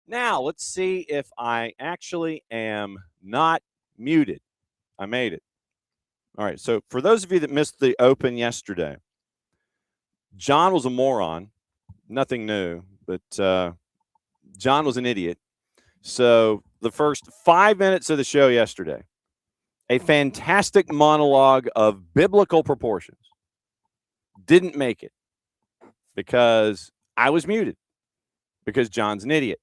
Now, let's see if I actually am not muted. I made it. All right, so for those of you that missed the open yesterday, John was a moron. Nothing new, but John was an idiot. So the first 5 minutes of the show yesterday, a fantastic monologue of biblical proportions, didn't make it because I was muted because John's an idiot.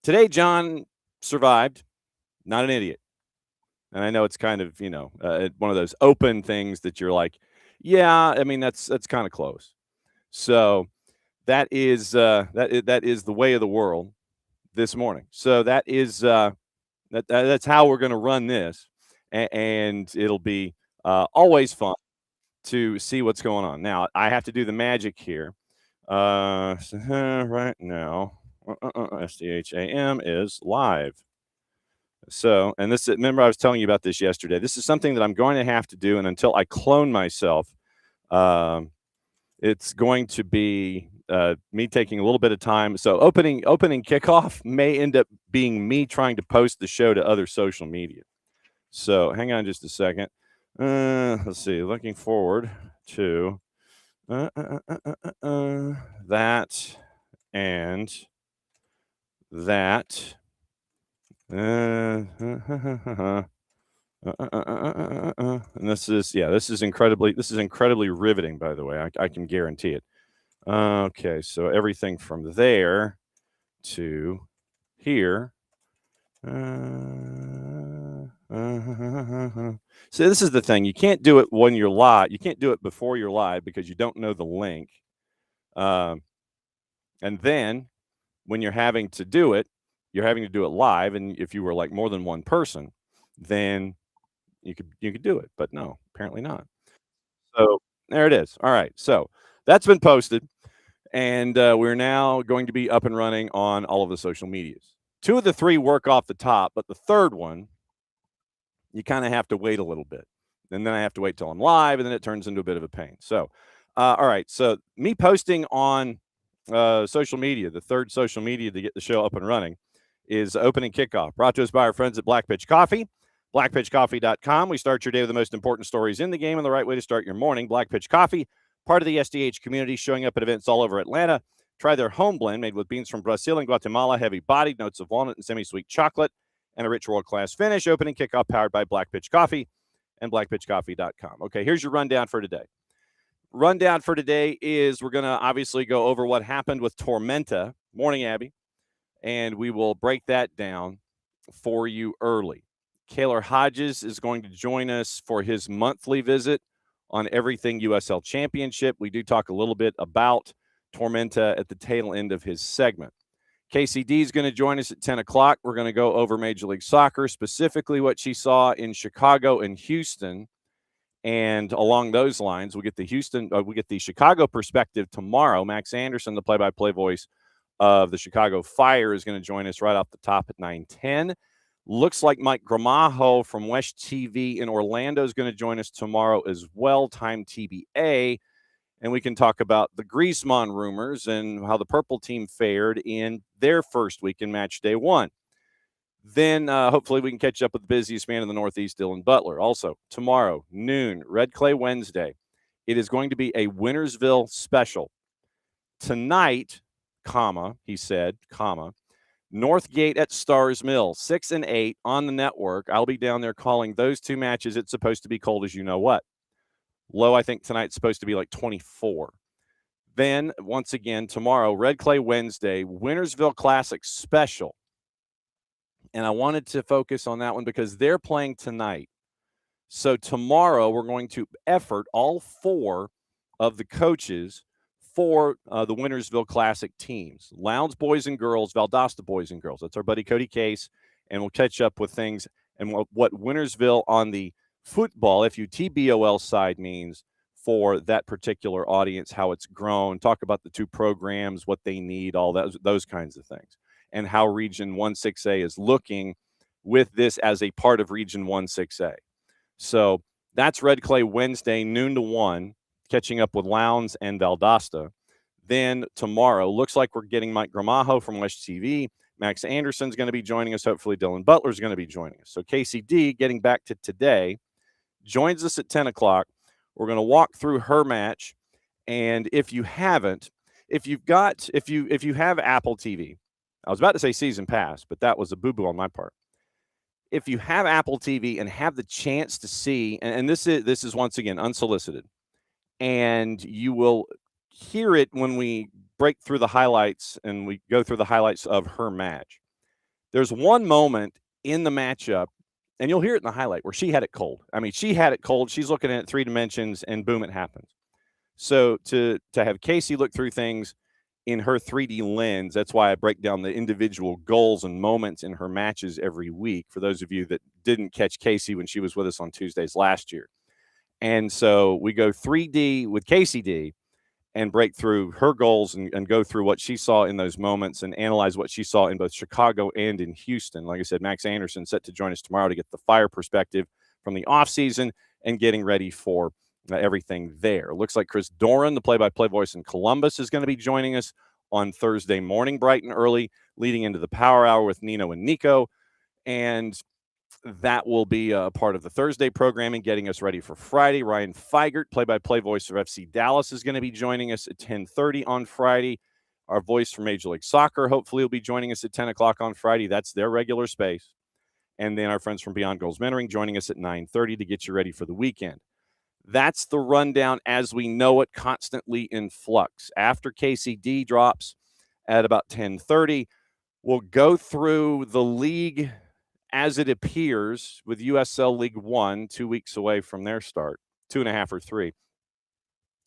Today, John survived, not an idiot. And I know it's kind of, one of those open things that you're like, yeah, I mean, that's kind of close. So that is that is the way of the world this morning. So that is that's how we're going to run this, and it'll be always fun to see what's going on. Now I have to do the magic here. Right now. SDH AM is live. So, and this, remember I was telling you about this yesterday. This is something that I'm going to have to do, and until I clone myself, it's going to be me taking a little bit of time. So opening kickoff may end up being me trying to post the show to other social media. So hang on just a second. Let's see. Looking forward to that and that. And this is incredibly riveting, by the way. I can guarantee it. Okay, so everything from there to here. So this is the thing. You can't do it when you're live. You can't do it before you're live because you don't know the link. And then when you're having to do it, you're having to do it live. And if you were like more than one person, then you could do it. But no, apparently not. So there it is. All right. So that's been posted. And we're now going to be up and running on all of the social medias. 2 of the 3 work off the top, but the third one, you kind of have to wait a little bit. And then I have to wait till I'm live, and then it turns into a bit of a pain. So, all right. So me posting on social media, the third social media to get the show up and running, is opening kickoff. Brought to us by our friends at Black Pitch Coffee. BlackPitchCoffee.com. We start your day with the most important stories in the game and the right way to start your morning. Black Pitch Coffee, part of the SDH community, showing up at events all over Atlanta. Try their home blend made with beans from Brazil and Guatemala, heavy-bodied, notes of walnut and semi-sweet chocolate, and a rich world-class finish. Opening kickoff powered by Black Pitch Coffee and BlackPitchCoffee.com. Okay, here's your rundown for today. Rundown for today is we're going to obviously go over what happened with Tormenta. Morning, Abby. And we will break that down for you early. Kaylor Hodges is going to join us for his monthly visit on everything USL Championship. We do talk a little bit about Tormenta at the tail end of his segment. KCD is going to join us at 10 o'clock. We're going to go over Major League Soccer, specifically what she saw in Chicago and Houston. And along those lines, we get the Chicago perspective tomorrow. Max Anderson, the play-by-play voice of the Chicago Fire, is going to join us right off the top at 9:10. Looks like Mike Gramajo from West TV in Orlando is going to join us tomorrow as well, time TBA. And we can talk about the Griezmann rumors and how the Purple team fared in their first week in match day 1. Then hopefully we can catch up with the busiest man in the Northeast, Dylan Butler. Also, tomorrow, noon, Red Clay Wednesday. It is going to be a Wintersville special. Tonight, he said, Northgate at Stars Mill, 6 and 8 on the network. I'll be down there calling those 2 matches. It's supposed to be cold as you know what. Low, I think tonight's supposed to be like 24. Then, once again, tomorrow, Red Clay Wednesday, Wintersville Classic special. And I wanted to focus on that one because they're playing tonight. So tomorrow we're going to effort all 4 of the coaches for the Wintersville Classic teams. Lowndes boys and girls, Valdosta boys and girls. That's our buddy Cody Case. And we'll catch up with things and what Wintersville on the football, FUTBOL side means for that particular audience, how it's grown, talk about the two programs, what they need, all those kinds of things, and how Region 1-6A is looking with this as a part of Region 1-6A. So that's Red Clay Wednesday, noon to 1, catching up with Lowndes and Valdosta. Then tomorrow, looks like we're getting Mike Gramajo from West TV. Max Anderson's going to be joining us. Hopefully Dylan Butler's going to be joining us. So KCD, getting back to today, joins us at 10 o'clock. We're going to walk through her match. And if you haven't, if you have Apple TV, I was about to say season pass, but that was a boo-boo on my part. If you have Apple TV and have the chance to see, and this is once again unsolicited, and you will hear it when we break through the highlights and we go through the highlights of her match. There's one moment in the matchup, and you'll hear it in the highlight, where she had it cold. I mean, she had it cold. She's looking at it 3 dimensions, and boom, it happens. So to have Kacey look through things in her 3D lens, that's why I break down the individual goals and moments in her matches every week, for those of you that didn't catch Kacey when she was with us on Tuesdays last year. And so we go 3D with Kacey D and break through her goals and go through what she saw in those moments and analyze what she saw in both Chicago and in Houston. Like I said, Max Anderson set to join us tomorrow to get the Fire perspective from the offseason and getting ready for everything there. Looks like Chris Doran, the play-by-play voice in Columbus, is going to be joining us on Thursday morning, bright and early, leading into the Power Hour with Nino and Nico. And that will be a part of the Thursday programming, getting us ready for Friday. Ryan Feigert, play-by-play voice of FC Dallas, is going to be joining us at 10:30 on Friday. Our voice from Major League Soccer hopefully will be joining us at 10 o'clock on Friday. That's their regular space. And then our friends from Beyond Goals Mentoring joining us at 9:30 to get you ready for the weekend. That's the rundown as we know it, constantly in flux. After KCD drops at about 10:30, we'll go through the league as it appears with USL League One, 2 weeks away from their start, 2.5 or 3.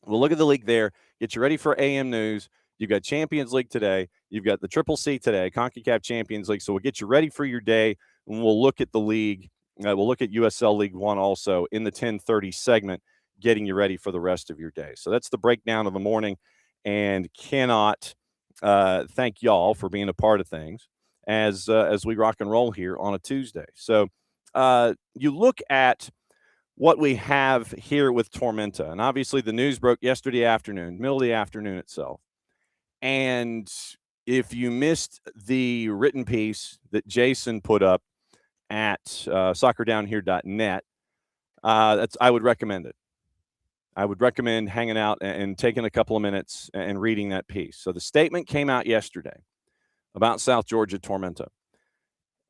We'll look at the league there, get you ready for AM News. You've got Champions League today. You've got the Triple C today, CONCACAF Champions League. So we'll get you ready for your day, and we'll look at the league. We'll look at USL League One also in the 10:30 segment, getting you ready for the rest of your day. So that's the breakdown of the morning, and cannot thank y'all for being a part of things as we rock and roll here on a Tuesday. So you look at what we have here with Tormenta, and obviously the news broke yesterday afternoon, middle of the afternoon itself. And if you missed the written piece that Jason put up at soccerdownhere.net, I would recommend it. I would recommend hanging out and taking a couple of minutes and reading that piece. So the statement came out yesterday about South Georgia Tormenta,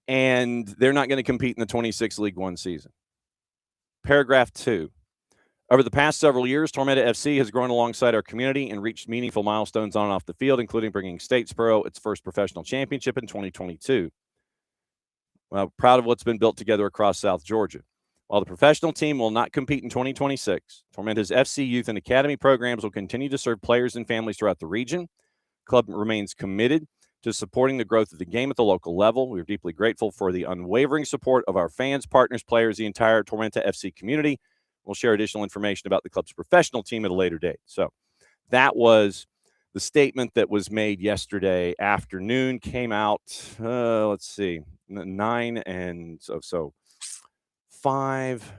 and they're not going to compete in the 26 League One season. Paragraph 2. Over the past several years, Tormenta FC has grown alongside our community and reached meaningful milestones on and off the field, including bringing Statesboro its first professional championship in 2022. Well, proud of what's been built together across South Georgia. While the professional team will not compete in 2026, Tormenta's FC youth and academy programs will continue to serve players and families throughout the region. The club remains committed to supporting the growth of the game at the local level. We are deeply grateful for the unwavering support of our fans, partners, players, the entire Tormenta FC community. We'll share additional information about the club's professional team at a later date. So that was the statement that was made yesterday afternoon, came out, let's see, 9 and so 5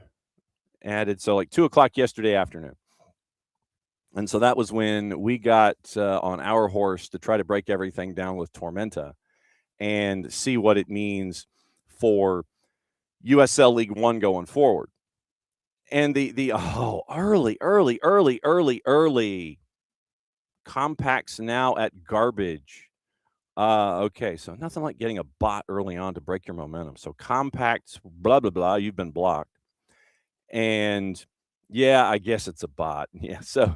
added, so like 2 o'clock yesterday afternoon. And so that was when we got on our horse to try to break everything down with Tormenta and see what it means for USL League One going forward. And the early compacts now at garbage. Okay, so nothing like getting a bot early on to break your momentum. So compacts, blah, blah, blah, you've been blocked. And yeah, I guess it's a bot. Yeah, so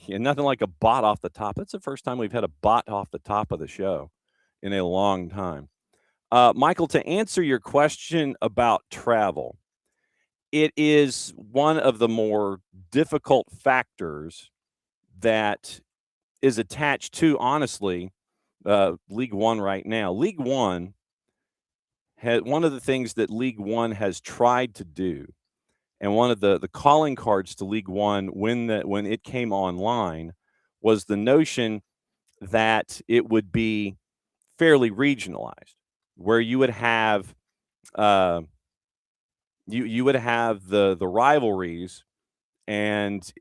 yeah, nothing like a bot off the top. That's the first time we've had a bot off the top of the show in a long time. Michael, to answer your question about travel, it is one of the more difficult factors that is attached to, honestly, League One right now. League One one of the things that League One has tried to do, and one of the calling cards to League One when it came online, was the notion that it would be fairly regionalized, where you would have you would have the rivalries, and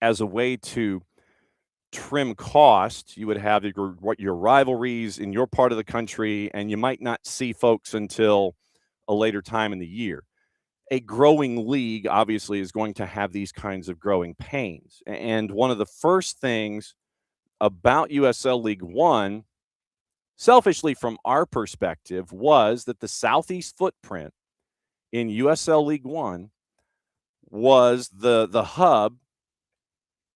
as a way to trim cost, you would have your rivalries in your part of the country, and you might not see folks until a later time in the year. A growing league obviously is going to have these kinds of growing pains. And one of the first things about USL League One, selfishly from our perspective, was that the Southeast footprint in USL League One was the hub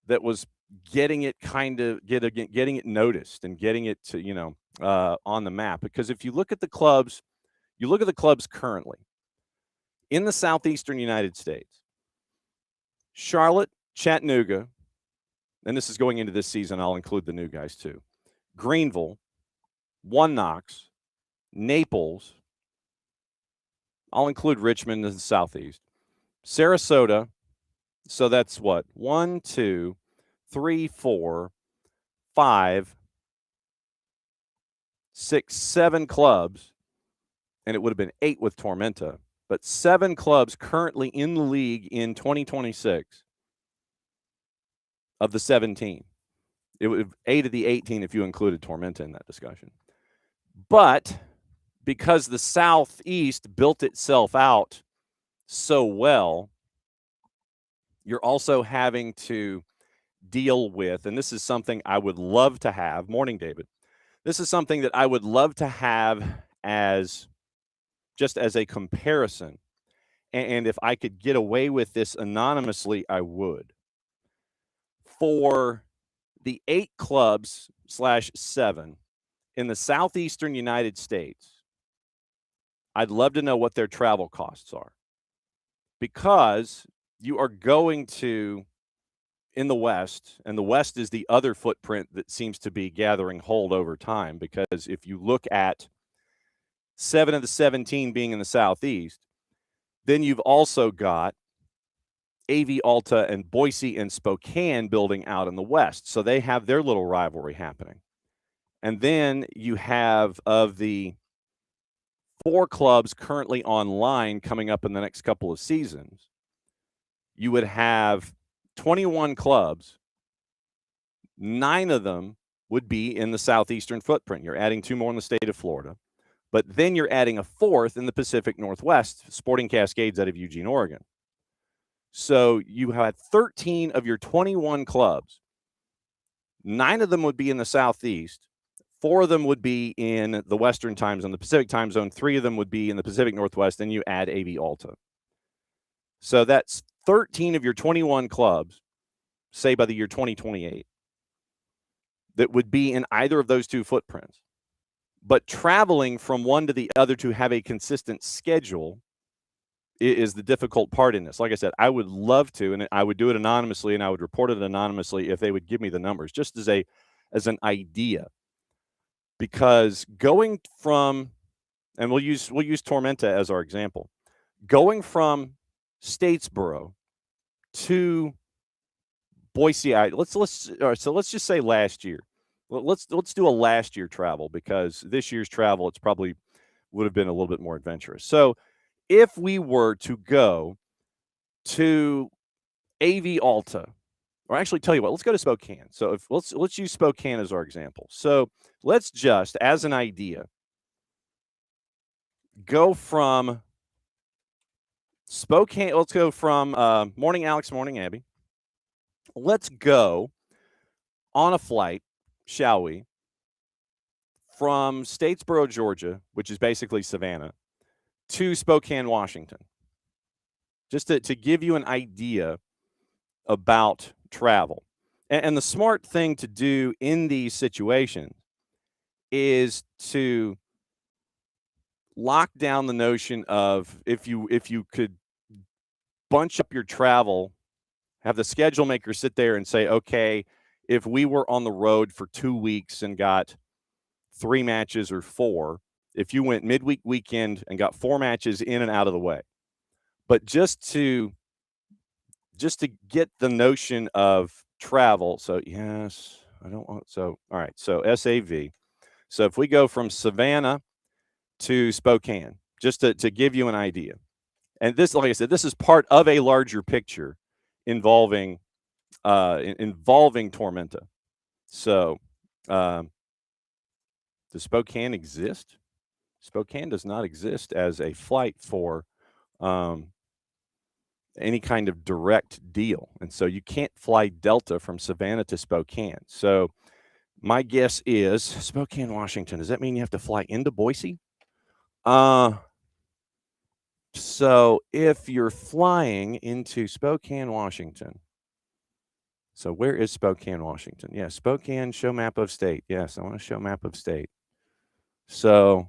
that was getting it getting it noticed and getting it to, on the map. Because if you look at the clubs, currently in the southeastern United States: Charlotte, Chattanooga, and this is going into this season, I'll include the new guys too: Greenville, One Knox, Naples, I'll include Richmond in the southeast, Sarasota. So that's what? 1, 2, 3, 4, 5, 6, 7 clubs, and it would have been 8 with Tormenta, but 7 clubs currently in the league in 2026 of the 17. It would have 8 of the 18 if you included Tormenta in that discussion. But because the Southeast built itself out so well, you're also having to deal with, and this is something I would love to have. Morning, David. This is something that I would love to have as just as a comparison. And if I could get away with this anonymously, I would. For the 8 clubs /7 in the southeastern United States, I'd love to know what their travel costs are, because you are going to, in the West, and the West is the other footprint that seems to be gathering hold over time, because if you look at 7 of the 17 being in the Southeast, then you've also got AV Alta and Boise and Spokane building out in the West. So they have their little rivalry happening. And then you have, of the 4 clubs currently online coming up in the next couple of seasons, you would have 21 clubs. 9 of them would be in the southeastern footprint. You're adding 2 more in the state of Florida. But then you're adding a 4th in the Pacific Northwest, Sporting Cascades out of Eugene, Oregon. So you had 13 of your 21 clubs. 9 of them would be in the Southeast. 4 of them would be in the Western time zone, the Pacific time zone. 3 of them would be in the Pacific Northwest. Then you add AV Alta. So that's 13 of your 21 clubs, say by the year 2028, that would be in either of those 2 footprints. But traveling from one to the other to have a consistent schedule is the difficult part in this. Like I said, I would love to, and I would do it anonymously, and I would report it anonymously if they would give me the numbers, just as an idea. Because going from, and we'll use Tormenta as our example, going from Statesboro to Boise, let's just say last year. Let's do a last year travel, because this year's travel, it's probably would have been a little bit more adventurous. So if we were to go to AV Alta, or actually, tell you what, let's go to Spokane. So let's use Spokane as our example. So let's just, as an idea, go from Spokane. Let's go from morning, Alex. Morning, Abby. Let's go on a flight, shall we, from Statesboro, Georgia, which is basically Savannah, to Spokane, Washington, just to give you an idea about travel. And the smart thing to do in these situations is to lock down the notion of, if you could bunch up your travel, have the schedule maker sit there and say, okay, if we were on the road for 2 weeks and got 3 matches or 4, if you went midweek weekend and got 4 matches in and out of the way. But just to get the notion of travel. So yes, I don't want so all right. So SAV. So if we go from Savannah to Spokane, just to give you an idea. And this, like I said, this is part of a larger picture involving Tormenta. So does Spokane exist? Spokane does not exist as a flight for any kind of direct deal. And so you can't fly Delta from Savannah to Spokane. So my guess is Spokane, Washington. Does that mean you have to fly into Boise? So if you're flying into Spokane, Washington, so where is Spokane, Washington? Yeah, Spokane, show map of state. Yes, I want to show map of state. So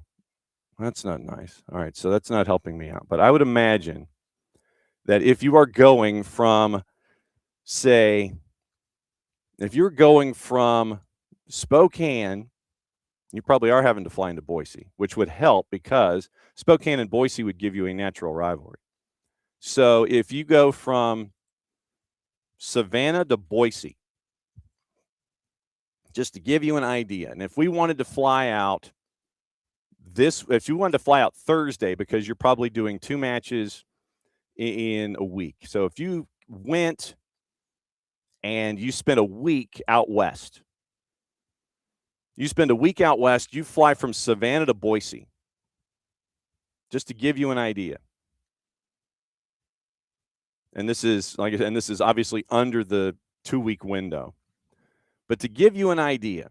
that's not nice. All right, so that's not helping me out. But I would imagine that if you are going from, say, if you're going from Spokane, you probably are having to fly into Boise, which would help because Spokane and Boise would give you a natural rivalry. So if you go from Savannah to Boise, just to give you an idea, and if we wanted to fly out if you wanted to fly out Thursday, because you're probably doing 2 matches in a week. So if you went and you spent a week out west, you fly from Savannah to Boise, just to give you an idea. And this is, like I said, and this is obviously under the 2-week window. But to give you an idea,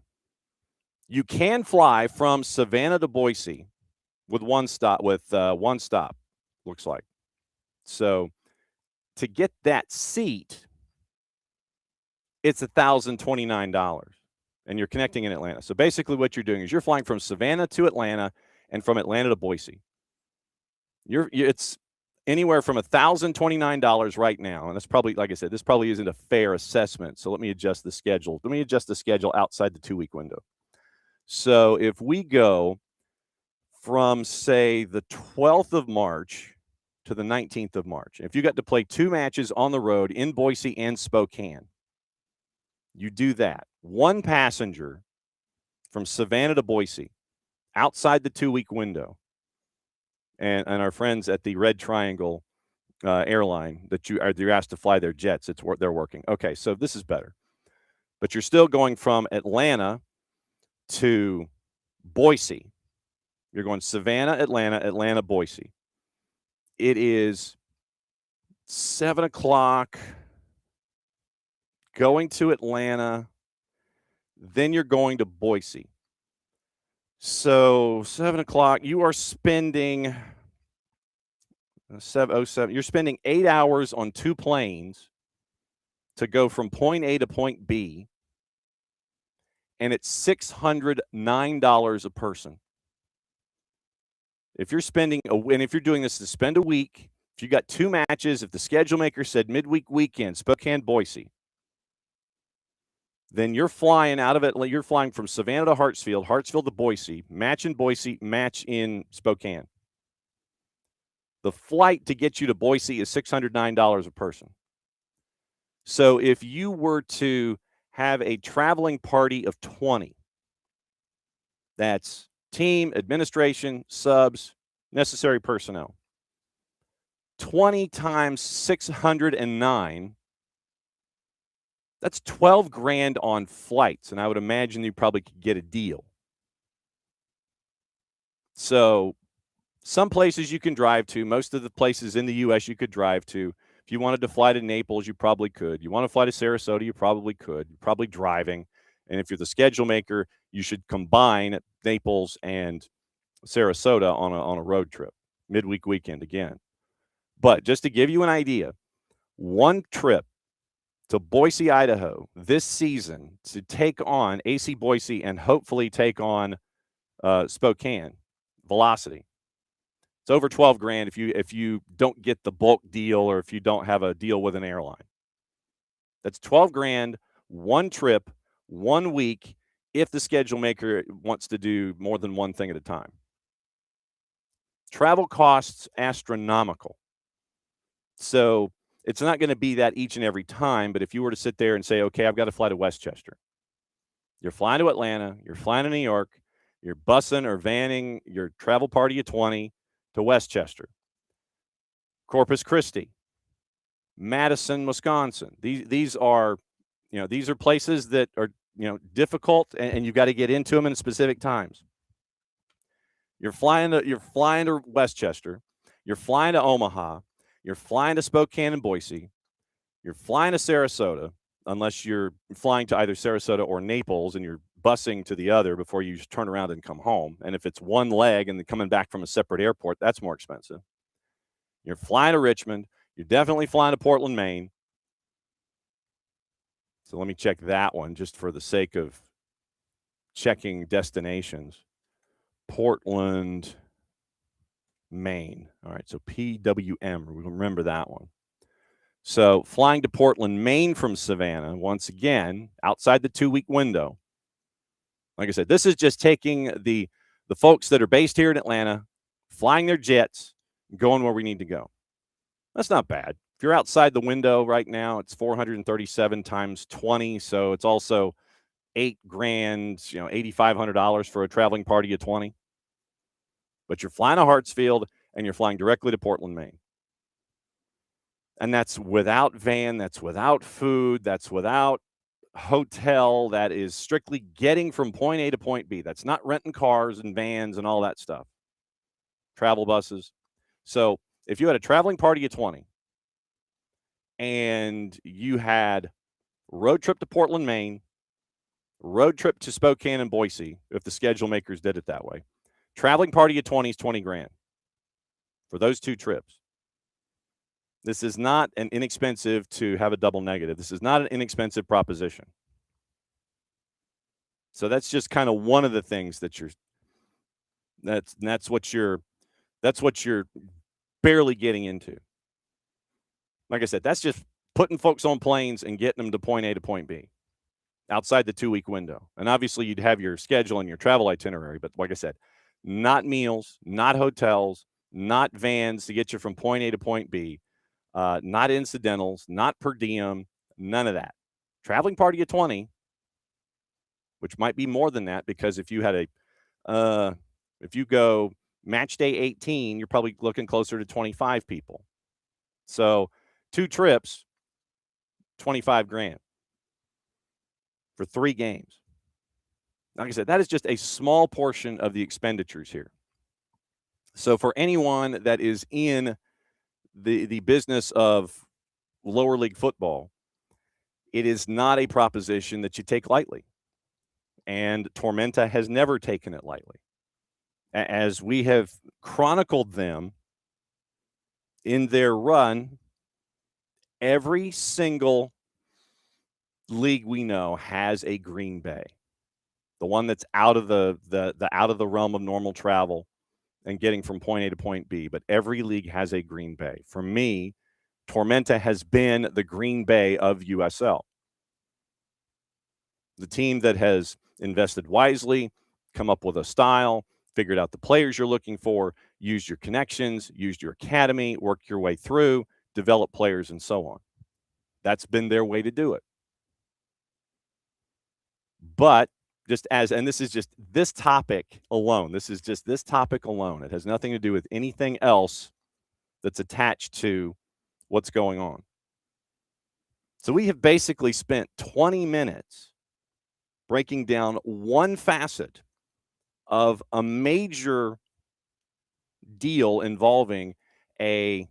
you can fly from Savannah to Boise with one stop, looks like. So to get that seat, it's $1,029, and you're connecting in Atlanta. So basically what you're doing is you're flying from Savannah to Atlanta and from Atlanta to Boise. It's anywhere from $1,029 right now. And that's probably, like I said, this probably isn't a fair assessment. So let me adjust the schedule. Let me adjust the schedule outside the 2-week window. So if we go from, say, the 12th of March to the 19th of March, if you got to play 2 matches on the road in Boise and Spokane, you do that. 1 passenger from Savannah to Boise outside the 2-week window. And our friends at the Red Triangle airline that you're asked to fly their jets, they're working. Okay, so this is better. But you're still going from Atlanta to Boise. You're going Savannah, Atlanta, Boise. It is 7 o'clock going to Atlanta. Then you're going to Boise. So 7 o'clock, you are spending 7:07. You're spending 8 hours on 2 planes to go from point A to point B, and it's $609 a person. If you're doing this to spend a week, if you got 2 matches, if the schedule maker said midweek weekend, Spokane, Boise, then you're flying you're flying from Savannah to Hartsfield to Boise, match in Boise, match in Spokane. The flight to get you to Boise is $609 a person. So if you were to have a traveling party of 20, that's team, administration, subs, necessary personnel. 20 times 609, that's $12,000 on flights, and I would imagine you probably could get a deal. So some places you can drive to, most of the places in the U.S. you could drive to. If you wanted to fly to Naples, you probably could. You want to fly to Sarasota, you probably could. You're probably driving. And if you're the schedule maker, you should combine Naples and Sarasota on a road trip, midweek weekend again. But just to give you an idea, 1 trip to Boise, Idaho this season to take on AC Boise and hopefully take on Spokane Velocity. It's over $12,000 if you don't get the bulk deal or if you don't have a deal with an airline. That's $12,000, 1 trip, 1 week, if the schedule maker wants to do more than one thing at a time. Travel costs astronomical. So it's not going to be that each and every time, but if you were to sit there and say, okay, I've got to fly to Westchester. You're flying to Atlanta, you're flying to New York, you're bussing or vanning your travel party of 20 to Westchester, Corpus Christi, Madison, Wisconsin. These are, these are places that are, difficult, and you've got to get into them in specific times. You're flying to Westchester, you're flying to Omaha, you're flying to Spokane and Boise, you're flying to Sarasota, unless you're flying to either Sarasota or Naples and you're busing to the other before you turn around and come home. And if it's one leg and then coming back from a separate airport, that's more expensive. You're flying to Richmond. You're definitely flying to Portland, Maine. So let me check that one just for the sake of checking destinations. Portland, Maine. All right, so PWM. Remember that one. So flying to Portland, Maine from Savannah, once again, outside the 2-week window. Like I said, this is just taking the folks that are based here in Atlanta, flying their jets, going where we need to go. That's not bad. If you're outside the window right now, it's 437 times 20, so it's also $8,000, $8,500 for a traveling party of 20. But you're flying to Hartsfield, and you're flying directly to Portland, Maine. And that's without van, that's without food, that's without hotel, that is strictly getting from point A to point B. That's not renting cars and vans and all that stuff. Travel buses. So if you had a traveling party of 20 and you had road trip to Portland, Maine, road trip to Spokane and Boise, if the schedule makers did it that way, traveling party of 20 is $20,000 for those 2 trips. This is not an inexpensive to have a double negative. This is not an inexpensive proposition. So that's just kind of one of the things that that's what you're barely getting into. Like I said, that's just putting folks on planes and getting them to point A to point B outside the 2-week window. And obviously you'd have your schedule and your travel itinerary, but like I said, not meals, not hotels, not vans to get you from point A to point B. Not incidentals, not per diem, none of that. Traveling party of 20, which might be more than that, because if you had if you go match day 18, you're probably looking closer to 25 people. So 2 trips, $25,000 for 3 games. Like I said, that is just a small portion of the expenditures here. So for anyone that is in the business of lower league football, it is not a proposition that you take lightly. And Tormenta has never taken it lightly. As we have chronicled them in their run, every single league we know has a Green Bay. The one that's out of the out of the realm of normal travel and getting from point A to point B, but every league has a Green Bay. For me, Tormenta has been the Green Bay of USL. The team that has invested wisely, come up with a style, figured out the players you're looking for, used your connections, used your academy, worked your way through, develop players, and so on. That's been their way to do it. But and this is just this topic alone. This is just this topic alone. It has nothing to do with anything else that's attached to what's going on. So we have basically spent 20 minutes breaking down one facet of a major deal involving a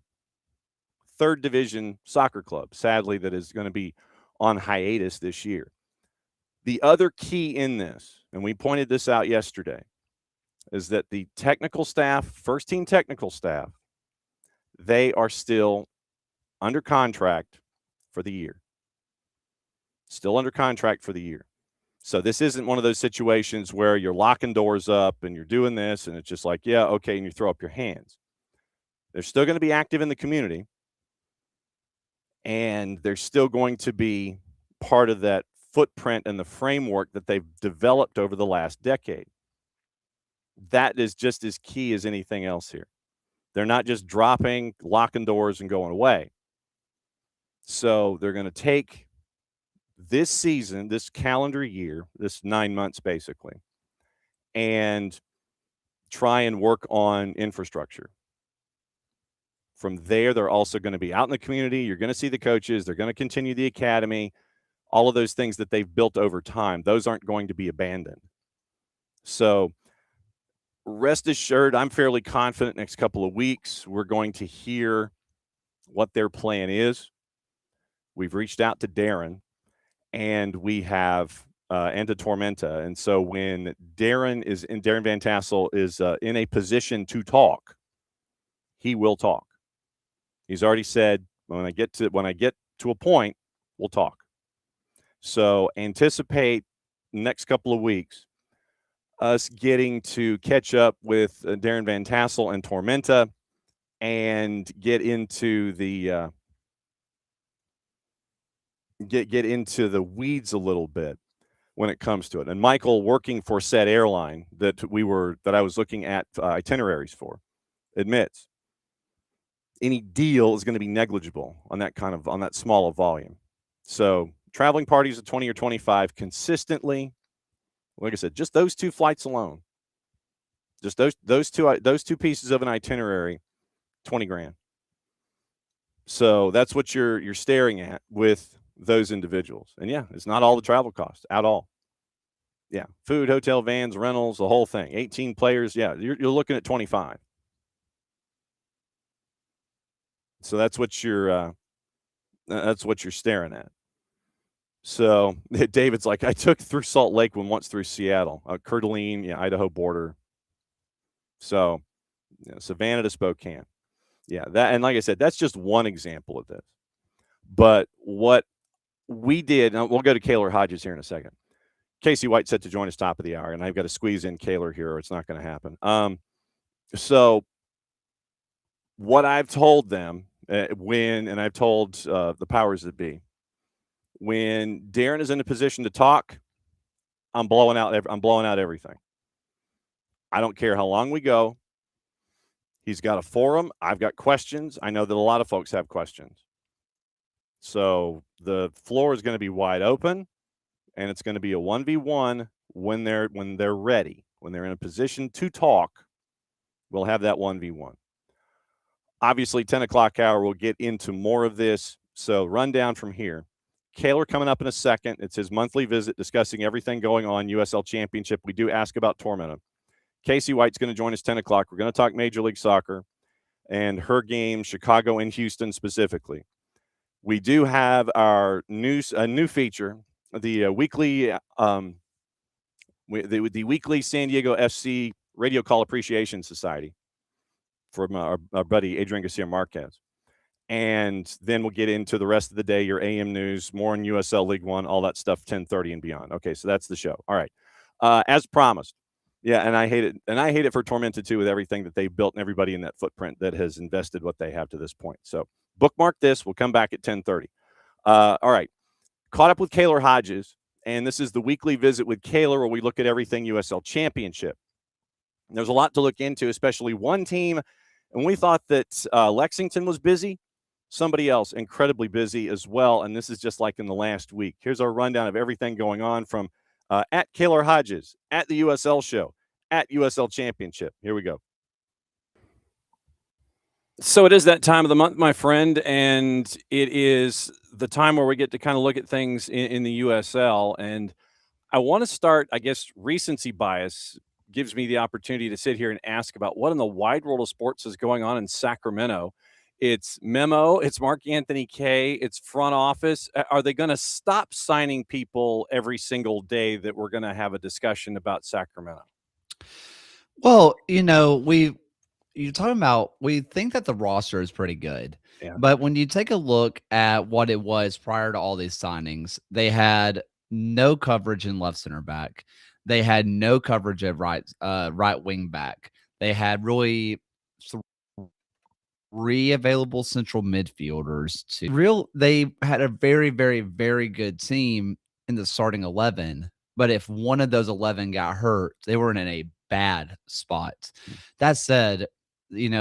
3rd division soccer club, sadly, that is going to be on hiatus this year. The other key in this, and we pointed this out yesterday, is that the technical staff, first team technical staff, they are still under contract for the year. Still under contract for the year. So this isn't one of those situations where you're locking doors up and you're doing this and it's just like, yeah, okay, and you throw up your hands. They're still going to be active in the community, and they're still going to be part of that footprint and the framework that they've developed over the last decade. That is just as key as anything else here. They're not just dropping, locking doors, and going away. So they're going to take this season, this calendar year, this 9 months basically, and try and work on infrastructure. From there, they're also going to be out in the community. You're going to see the coaches. They're going to continue the academy. All of those things that they've built over time, those aren't going to be abandoned. So rest assured, I'm fairly confident next couple of weeks we're going to hear what their plan is. We've reached out to Darren, and we have and to Tormenta. And so when Darren Van Tassel is in a position to talk, he will talk. He's already said, when I get to a point, we'll talk. So anticipate next couple of weeks us getting to catch up with Darren Van Tassel and Tormenta and get into the get into the weeds a little bit when it comes to it. And Michael, working for said airline that I was looking at itineraries for, admits any deal is going to be negligible on that small of volume. So traveling parties of 20 or 25 consistently, like I said, just those 2 flights alone, just those two pieces of an itinerary, $20,000. So that's what you're staring at with those individuals. And yeah, it's not all the travel costs at all. Yeah, food, hotel, vans, rentals, the whole thing. 18 players, yeah, you're looking at 25. So that's what you're staring at. So David's like, I took through Salt Lake once through Seattle, Coeur d'Alene, Idaho border. So Savannah to Spokane. Yeah, that, and like I said, that's just one example of this. But what we did, and we'll go to Kaylor Hodges here in a second. Kacey White set to join us top of the hour, and I've got to squeeze in Kaylor here or it's not going to happen. So what I've told them and I've told the powers that be, when Darren is in a position to talk, I'm blowing out everything. I don't care how long we go. He's got a forum. I've got questions. I know that a lot of folks have questions. So the floor is going to be wide open, and it's going to be a 1v1 when they're ready. When they're in a position to talk, we'll have that 1v1. Obviously, 10 o'clock hour, we'll get into more of this. So rundown from here. Kaylor coming up in a second. It's his monthly visit discussing everything going on, USL Championship. We do ask about Tormenta. Kacey White's going to join us 10 o'clock. We're going to talk Major League Soccer and her game, Chicago and Houston specifically. We do have our new feature, the weekly weekly San Diego FC Radio Call Appreciation Society from our buddy Adrian Garcia Marquez. And then we'll get into the rest of the day, your AM news, more on USL League One, all that stuff, 10:30 and beyond. Okay, so that's the show. All right. As promised. Yeah, and I hate it. And I hate it for Tormenta, too, with everything that they've built and everybody in that footprint that has invested what they have to this point. So bookmark this. We'll come back at 10:30. All right. Caught up with Kaylor Hodges, and this is the weekly visit with Kaylor where we look at everything USL Championship. And there's a lot to look into, especially one team. And we thought that Lexington was busy. Somebody else incredibly busy as well, and this is just like in the last week. Here's our rundown of everything going on from at Kaylor Hodges, at the USL show, at USL Championship. Here we go. So it is that time of the month, my friend, and it is the time where we get to kind of look at things in the USL. And I want to start, I guess, recency bias gives me the opportunity to sit here and ask about what in the wide world of sports is going on in Sacramento. It's Memo, it's Mark Anthony Kaye, it's front office. Are they going to stop signing people every single day that we're going to have a discussion about Sacramento? Well, you're talking about, we think that the roster is pretty good. Yeah. But when you take a look at what it was prior to all these signings, they had no coverage in left center back. They had no coverage at right wing back. They had really three available central midfielders. They had a very, very, very good team in the starting 11. But if one of those 11 got hurt, they were in a bad spot. That said,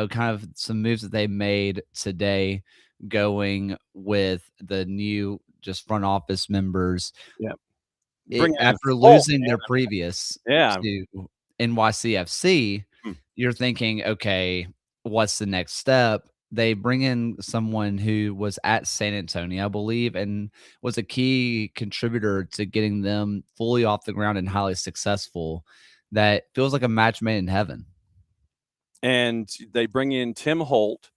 kind of some moves that they made today, going with the new just front office members. Yeah. Bring in After Holt, losing their man. previous Yeah. to NYCFC, Hmm. you're thinking, okay, what's the next step? They bring in someone who was at San Antonio, I believe, and was a key contributor to getting them fully off the ground and highly successful. That feels like a match made in heaven. And they bring in Tim Holt,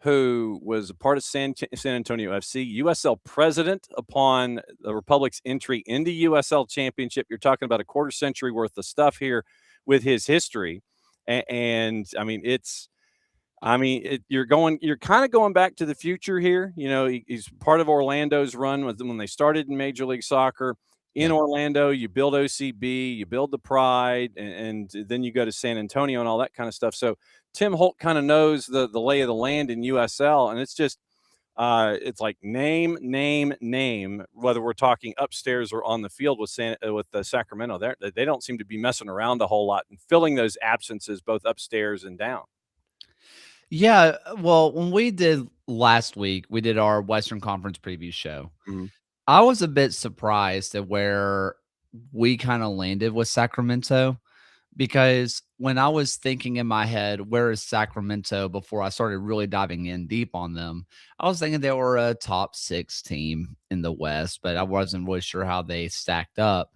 who was a part of San Antonio FC, USL president upon the Republic's entry into USL Championship. You're talking about a quarter century worth of stuff here with his history. And I mean, you're kind of going back to the future here. He's part of Orlando's run when they started in Major League Soccer. In Yep. Orlando, you build OCB, you build the Pride, and then you go to San Antonio and all that kind of stuff. So Tim Holt kind of knows the lay of the land in USL, and it's just it's like name, whether we're talking upstairs or on the field with Sacramento. They don't seem to be messing around a whole lot and filling those absences both upstairs and down. Yeah, well, when we did last week, we did our Western Conference preview show. Mm-hmm. I was a bit surprised at where we kind of landed with Sacramento, because when I was thinking in my head, where is Sacramento before I started really diving in deep on them, I was thinking they were a top 6 team in the West, but I wasn't really sure how they stacked up.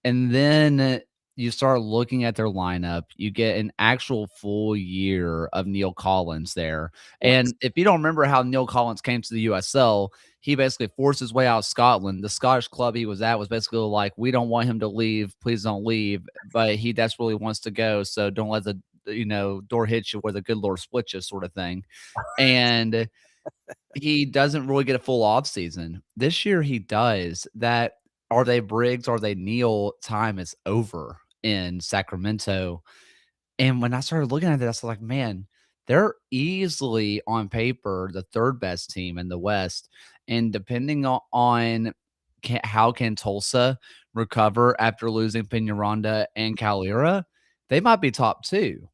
And then you start looking at their lineup, you get an actual full year of Neil Collins there. And if you don't remember how Neil Collins came to the USL, he basically forced his way out of Scotland. The Scottish club he was at was basically like, we don't want him to leave. Please don't leave. But he desperately wants to go. So don't let the door hit you where the good Lord splits you, sort of thing. And he doesn't really get a full off season. This year he does. That are they Briggs? Are they Neil? Time is over in Sacramento. And when I started looking at this, I was like, man, they're easily on paper the third best team in the West. And depending on how can Tulsa recover after losing Peñaranda and Kaylor, they might be top 2.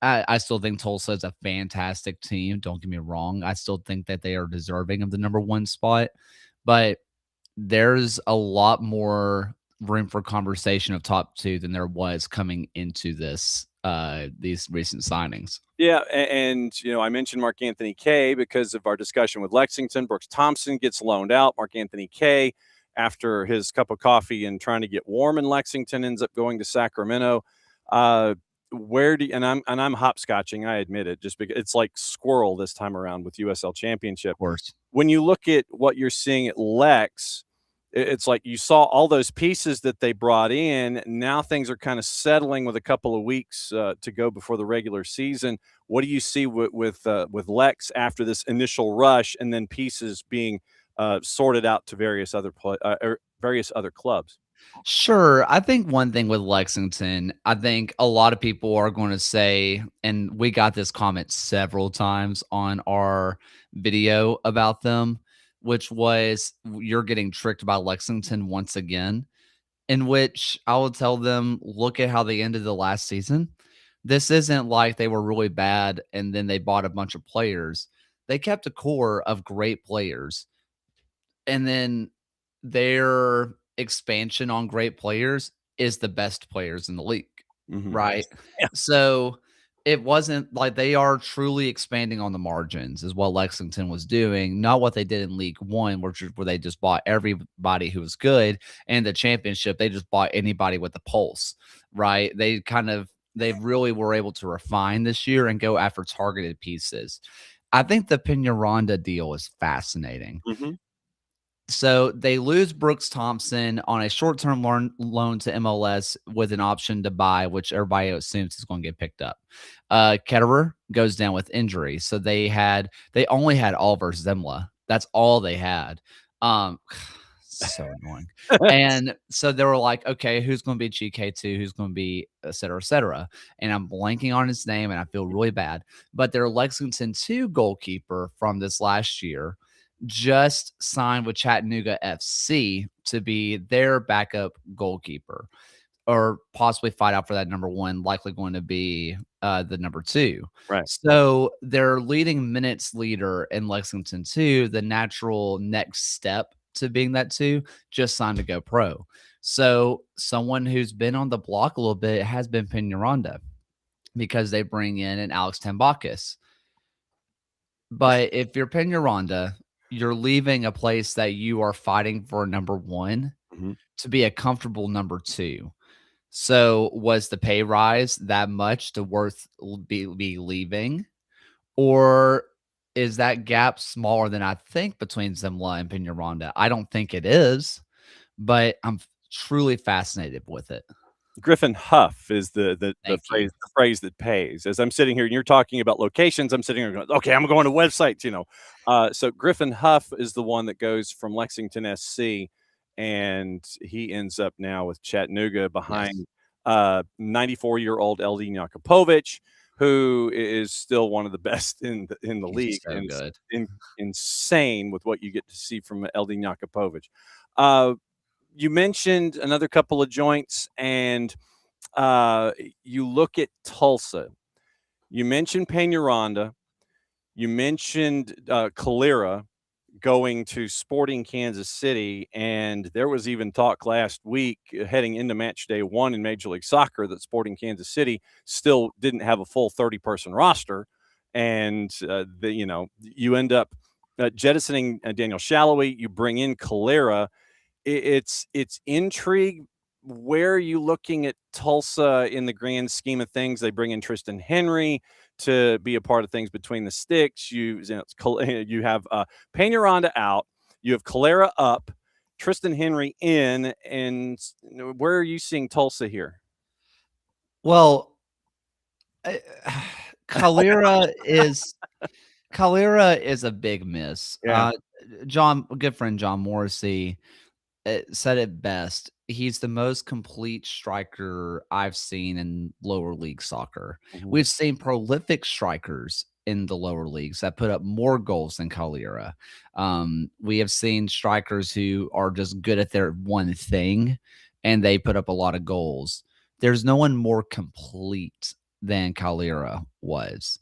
I still think Tulsa is a fantastic team. Don't get me wrong. I still think that they are deserving of the number 1 spot, but there's a lot more room for conversation of top 2 than there was coming into these recent signings. Yeah, and I mentioned Mark Anthony Kaye because of our discussion with Lexington. Brooks Thompson gets loaned out. Mark Anthony Kaye, after his cup of coffee and trying to get warm in Lexington, ends up going to Sacramento. And I'm hopscotching, I admit it, just because it's like squirrel this time around with USL Championship. Of course. When you look at what you're seeing at Lex, it's like you saw all those pieces that they brought in. Now things are kind of settling with a couple of weeks to go before the regular season. What do you see with Lex after this initial rush, and then pieces being sorted out to various other clubs? Sure. I think one thing with Lexington, I think a lot of people are going to say, and we got this comment several times on our video about them, which was, you're getting tricked by Lexington once again, in which I will tell them, look at how they ended the last season. This isn't like they were really bad and then they bought a bunch of players. They kept a core of great players. And then their expansion on great players is the best players in the league, right? Yeah. So it wasn't like they are truly expanding on the margins, is what Lexington was doing, not what they did in League One, where they just bought everybody who was good, and the championship they just bought anybody with the pulse, right? They really were able to refine this year and go after targeted pieces. I think the Peñaranda deal is fascinating. Mm-hmm. So they lose Brooks Thompson on a short-term loan to MLS with an option to buy, which everybody assumes is going to get picked up. Ketterer goes down with injury, so they only had Oliver Zemla. That's all they had. So annoying. And so they were like, okay, who's going to be GK2? Who's going to be et cetera, et cetera. And I'm blanking on his name, and I feel really bad. But their Lexington 2 goalkeeper from this last year just signed with Chattanooga FC to be their backup goalkeeper. or possibly fight out for that number 1, likely going to be the number 2. Right. So their leading minutes leader in Lexington 2, the natural next step to being that 2, just signed to go pro. So someone who's been on the block a little bit has been Peñaranda, because they bring in an Alex Tambakis. But if you're Peñaranda, you're leaving a place that you are fighting for number 1 to be a comfortable number 2. So was the pay rise that much to worth be leaving? Or is that gap smaller than I think between Zimla and Peñaranda? I don't think it is, but I'm truly fascinated with it. Griffin Huff is the Thank you. phrase that pays. As I'm sitting here and you're talking about locations, I'm sitting here going, okay, I'm going to websites, you know. So Griffin Huff is the one that goes from Lexington SC, and he ends up now with Chattanooga behind 94-year-old Eldin Jakupovic, who is still one of the best in the league. So and good. Insane with what you get to see from Eldin Jakupovic. You mentioned another couple of joints, and you look at Tulsa. You mentioned Peñaranda. You mentioned Kaylor going to Sporting Kansas City, and there was even talk last week heading into match day 1 in Major League Soccer that Sporting Kansas City still didn't have a full 30-person roster, and you end up jettisoning Daniel Shallowy. You bring in Kaylor. It's intrigue. Where are you looking at Tulsa in the grand scheme of things? They bring in Tristan Henry to be a part of things between the sticks. You have Peñaranda out. You have Kaylor up, Tristan Henry in, and where are you seeing Tulsa here? Well, Kaylor is a big miss. Yeah. Good friend John Morrissey said it best. He's the most complete striker I've seen in lower league soccer. We've seen prolific strikers in the lower leagues that put up more goals than Kaylor. We have seen strikers who are just good at their one thing, and they put up a lot of goals. There's no one more complete than Kaylor was.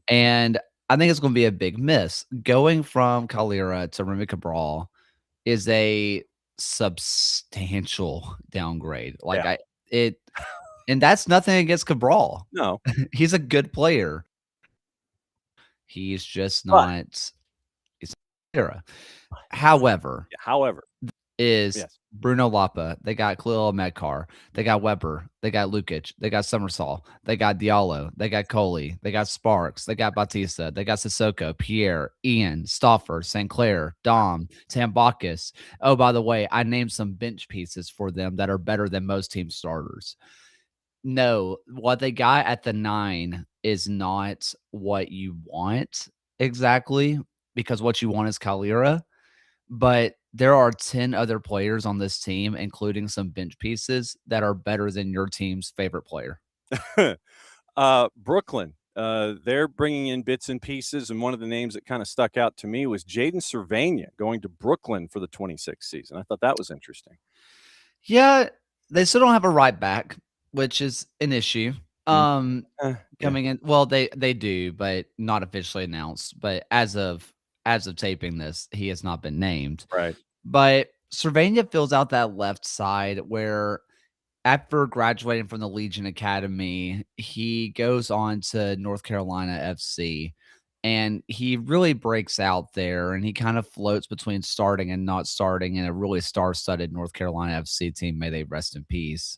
And I think it's going to be a big miss. Going from Kaylor to Remy Cabral is a substantial downgrade. And that's nothing against Cabral. No. He's a good player. He's just But not. He's era. However, yes. Bruno Lapa. They got Khalil Medkar. They got Weber. They got Lukic. They got Summersall. They got Diallo. They got Coley. They got Sparks. They got Batista. They got Sissoko, Pierre, Ian, Stauffer, St. Clair, Dom, Tambakis. Oh, by the way, I named some bench pieces for them that are better than most team starters. No, what they got at the 9 is not what you want exactly, because what you want is Kaylor. But there are 10 other players on this team, including some bench pieces, that are better than your team's favorite player. Brooklyn, they're bringing in bits and pieces, and one of the names that kind of stuck out to me was Jaden Cervania going to Brooklyn for the 26th season. I thought that was interesting. Yeah, they still don't have a right back, which is an issue. Coming in, well, they do, but not officially announced. But as of taping this, he has not been named. Right. But Cervania fills out that left side where, after graduating from the Legion Academy, he goes on to North Carolina FC, and he really breaks out there, and he kind of floats between starting and not starting in a really star-studded North Carolina FC team. May they rest in peace.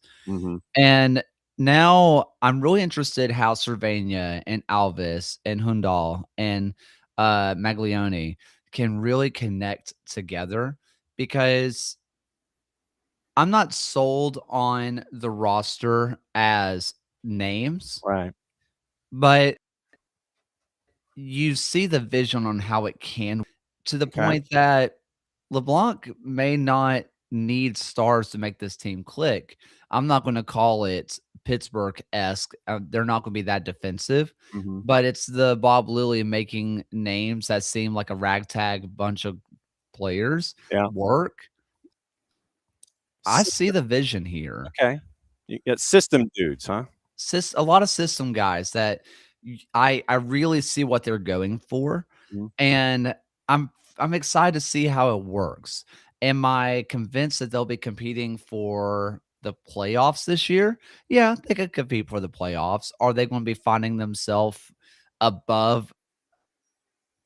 And now I'm really interested how Cervania and Alves and Hundal and Maglione can really connect together, because I'm not sold on the roster as names, Right. but you see the vision on how it can, to the point that LeBlanc may not need stars to make this team click. I'm not going to call it Pittsburgh-esque. They're not going to be that defensive, but it's the Bob Lilly making names that seem like a ragtag bunch of players work. I see the vision here. Okay. You got system dudes, huh? A lot of system guys that I really see what they're going for, Mhm. and I'm excited to see how it works. Am I convinced that they'll be competing for the playoffs this year? Yeah, they could compete for the playoffs. Are they going to be finding themselves above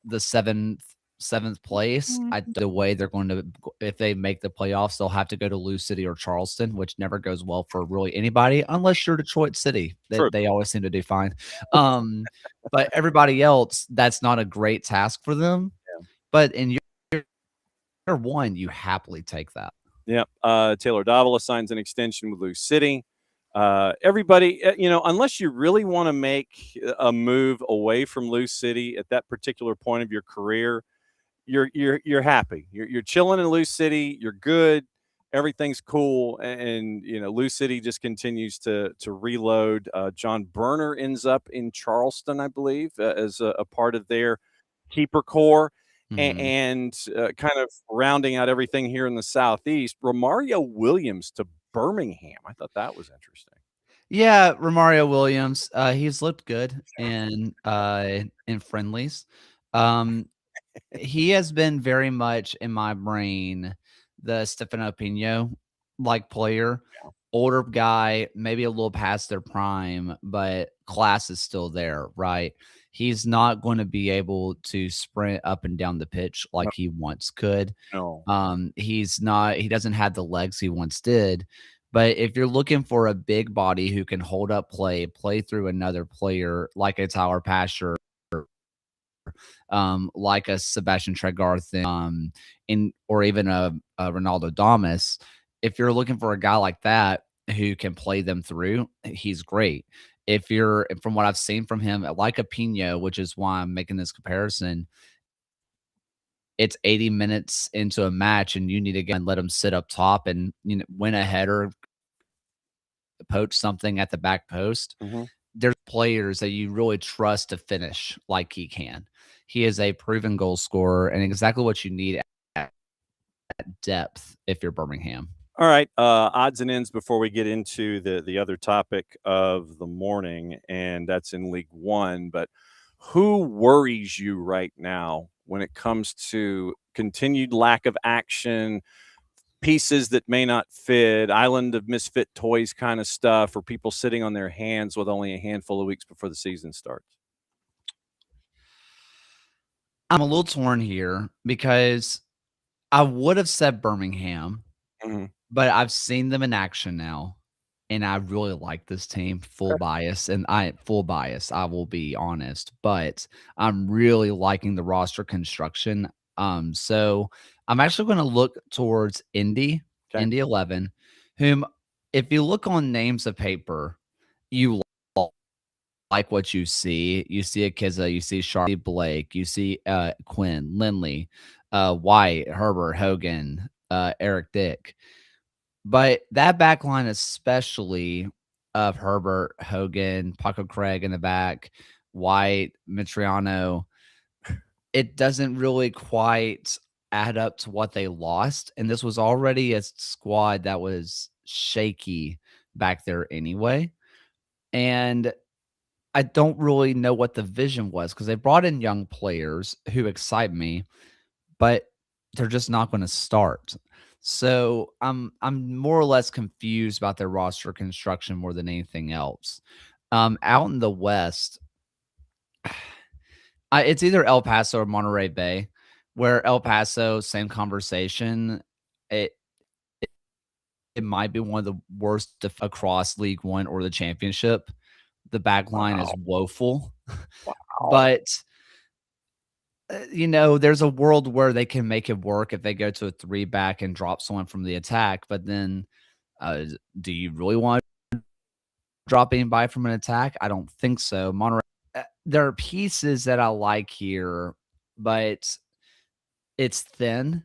the seventh place? The way they're going to, if they make the playoffs, they'll have to go to Lou City or Charleston, which never goes well for really anybody, unless you're Detroit City. True. They always seem to do fine. But everybody else, that's not a great task for them. Yeah. But in year one, you happily take that. Yep. Taylor Davila signs an extension with Lou City. Everybody, unless you really want to make a move away from Lou City at that particular point of your career, you're happy. You're chilling in Lou City. You're good. Everything's cool, and Lou City just continues to reload. John Berner ends up in Charleston, I believe, as a part of their keeper core. And kind of rounding out everything here in the Southeast, Romario Williams to Birmingham. I thought that was interesting. Yeah, Romario Williams, he's looked good in friendlies. He has been very much in my brain the Stefano Pino like player, Yeah. older guy, maybe a little past their prime, but class is still there, right? He's not going to be able to sprint up and down the pitch like he once could. No. He doesn't have the legs he once did. But if you're looking for a big body who can hold up play through another player like a Tyler Pasher, like a Sebastian Tregarth, or even a Ronaldo Damas, if you're looking for a guy like that who can play them through, he's great. If you're, from what I've seen from him, like a Pino, which is why I'm making this comparison, it's 80 minutes into a match and you need to go and let him sit up top and win a header, poach something at the back post. There's players that you really trust to finish like he can. He is a proven goal scorer and exactly what you need at depth if you're Birmingham. All right, odds and ends before we get into the other topic of the morning, and that's in League One. But who worries you right now when it comes to continued lack of action, pieces that may not fit, island of misfit toys kind of stuff, or people sitting on their hands with only a handful of weeks before the season starts? I'm a little torn here because I would have said Birmingham, but I've seen them in action now, and I really like this team. Full bias, I will be honest, but I'm really liking the roster construction. So I'm actually going to look towards Indy 11, whom, if you look on names of paper, you like what you see. You see Akiza, you see Sharp, Blake, you see Quinn, Lindley, White, Herbert, Hogan, Eric Dick. But that back line, especially of Herbert, Hogan, Paco Craig in the back, White, Mitriano, it doesn't really quite add up to what they lost. And this was already a squad that was shaky back there anyway. And I don't really know what the vision was because they brought in young players who excite me, but they're just not going to start. So I'm more or less confused about their roster construction more than anything else. Out in the West, it's either El Paso or Monterey Bay, where El Paso, same conversation. It might be one of the worst across League One or the championship. The back line is woeful. But there's a world where they can make it work if they go to a 3-back and drop someone from the attack. But then, do you really want to drop anybody from an attack? I don't think so. Monterey, there are pieces that I like here, but it's thin.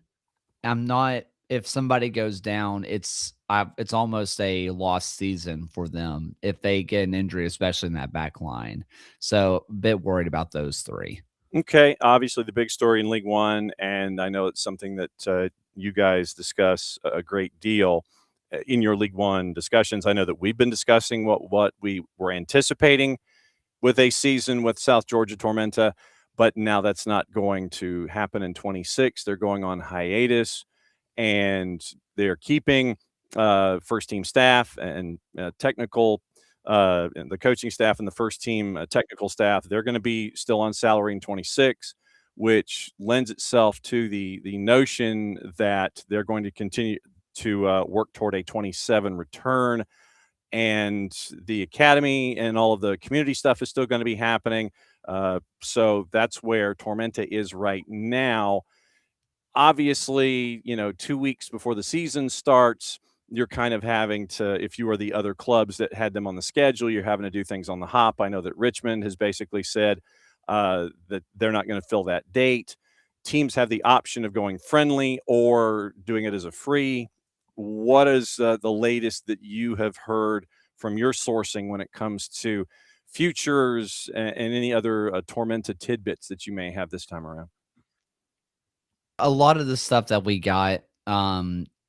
I'm not. If somebody goes down, it's almost a lost season for them if they get an injury, especially in that back line. So, a bit worried about those three. Okay, obviously the big story in League One, and I know it's something that you guys discuss a great deal, in your League One discussions. I know that we've been discussing what we were anticipating with a season with South Georgia Tormenta, but now that's not going to happen in 26. They're going on hiatus, and they're keeping first team staff and technical and the coaching staff and the first team technical staff. They're going to be still on salary in 26, which lends itself to the notion that they're going to continue to work toward a 27 return. And the academy and all of the community stuff is still going to be happening. So that's where Tormenta is right now. Obviously, 2 weeks before the season starts, you're kind of having to, if you are the other clubs that had them on the schedule, you're having to do things on the hop. I know that Richmond has basically said that they're not going to fill that date. Teams have the option of going friendly or doing it as a free. What is the latest that you have heard from your sourcing when it comes to futures and any other Tormenta tidbits that you may have this time around? A lot of the stuff that we got,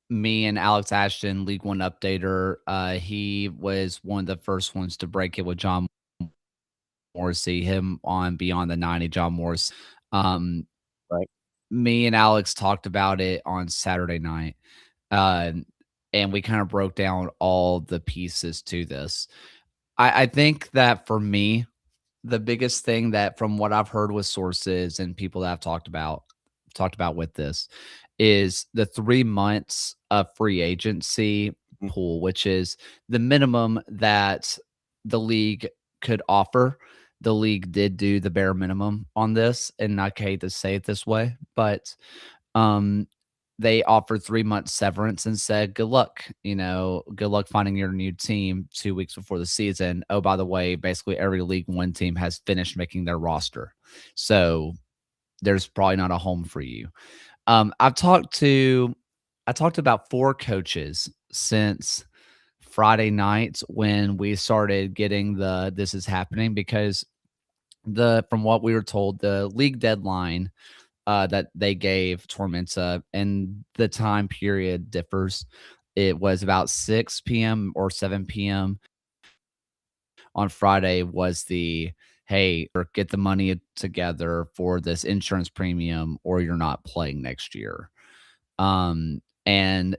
me and Alex Ashton, League One updater, he was one of the first ones to break it with John Morrissey, him on Beyond the 90, John Morris. Right. Me and Alex talked about it on Saturday night, and we kind of broke down all the pieces to this. I think that for me, the biggest thing that from what I've heard with sources and people that I've talked about with this is the 3 months of free agency pool, which is the minimum that the league could offer. The league did do the bare minimum on this, and I hate to say it this way, but they offered 3 months severance and said, good luck, good luck finding your new team 2 weeks before the season. Oh, by the way, basically every League One team has finished making their roster. So there's probably not a home for you. I talked to about 4 coaches since Friday night when we started getting this is happening, because from what we were told, the league deadline that they gave Tormenta and the time period differs. It was about 6 p.m. or 7 p.m. on Friday was the, hey, or get the money together for this insurance premium or you're not playing next year. And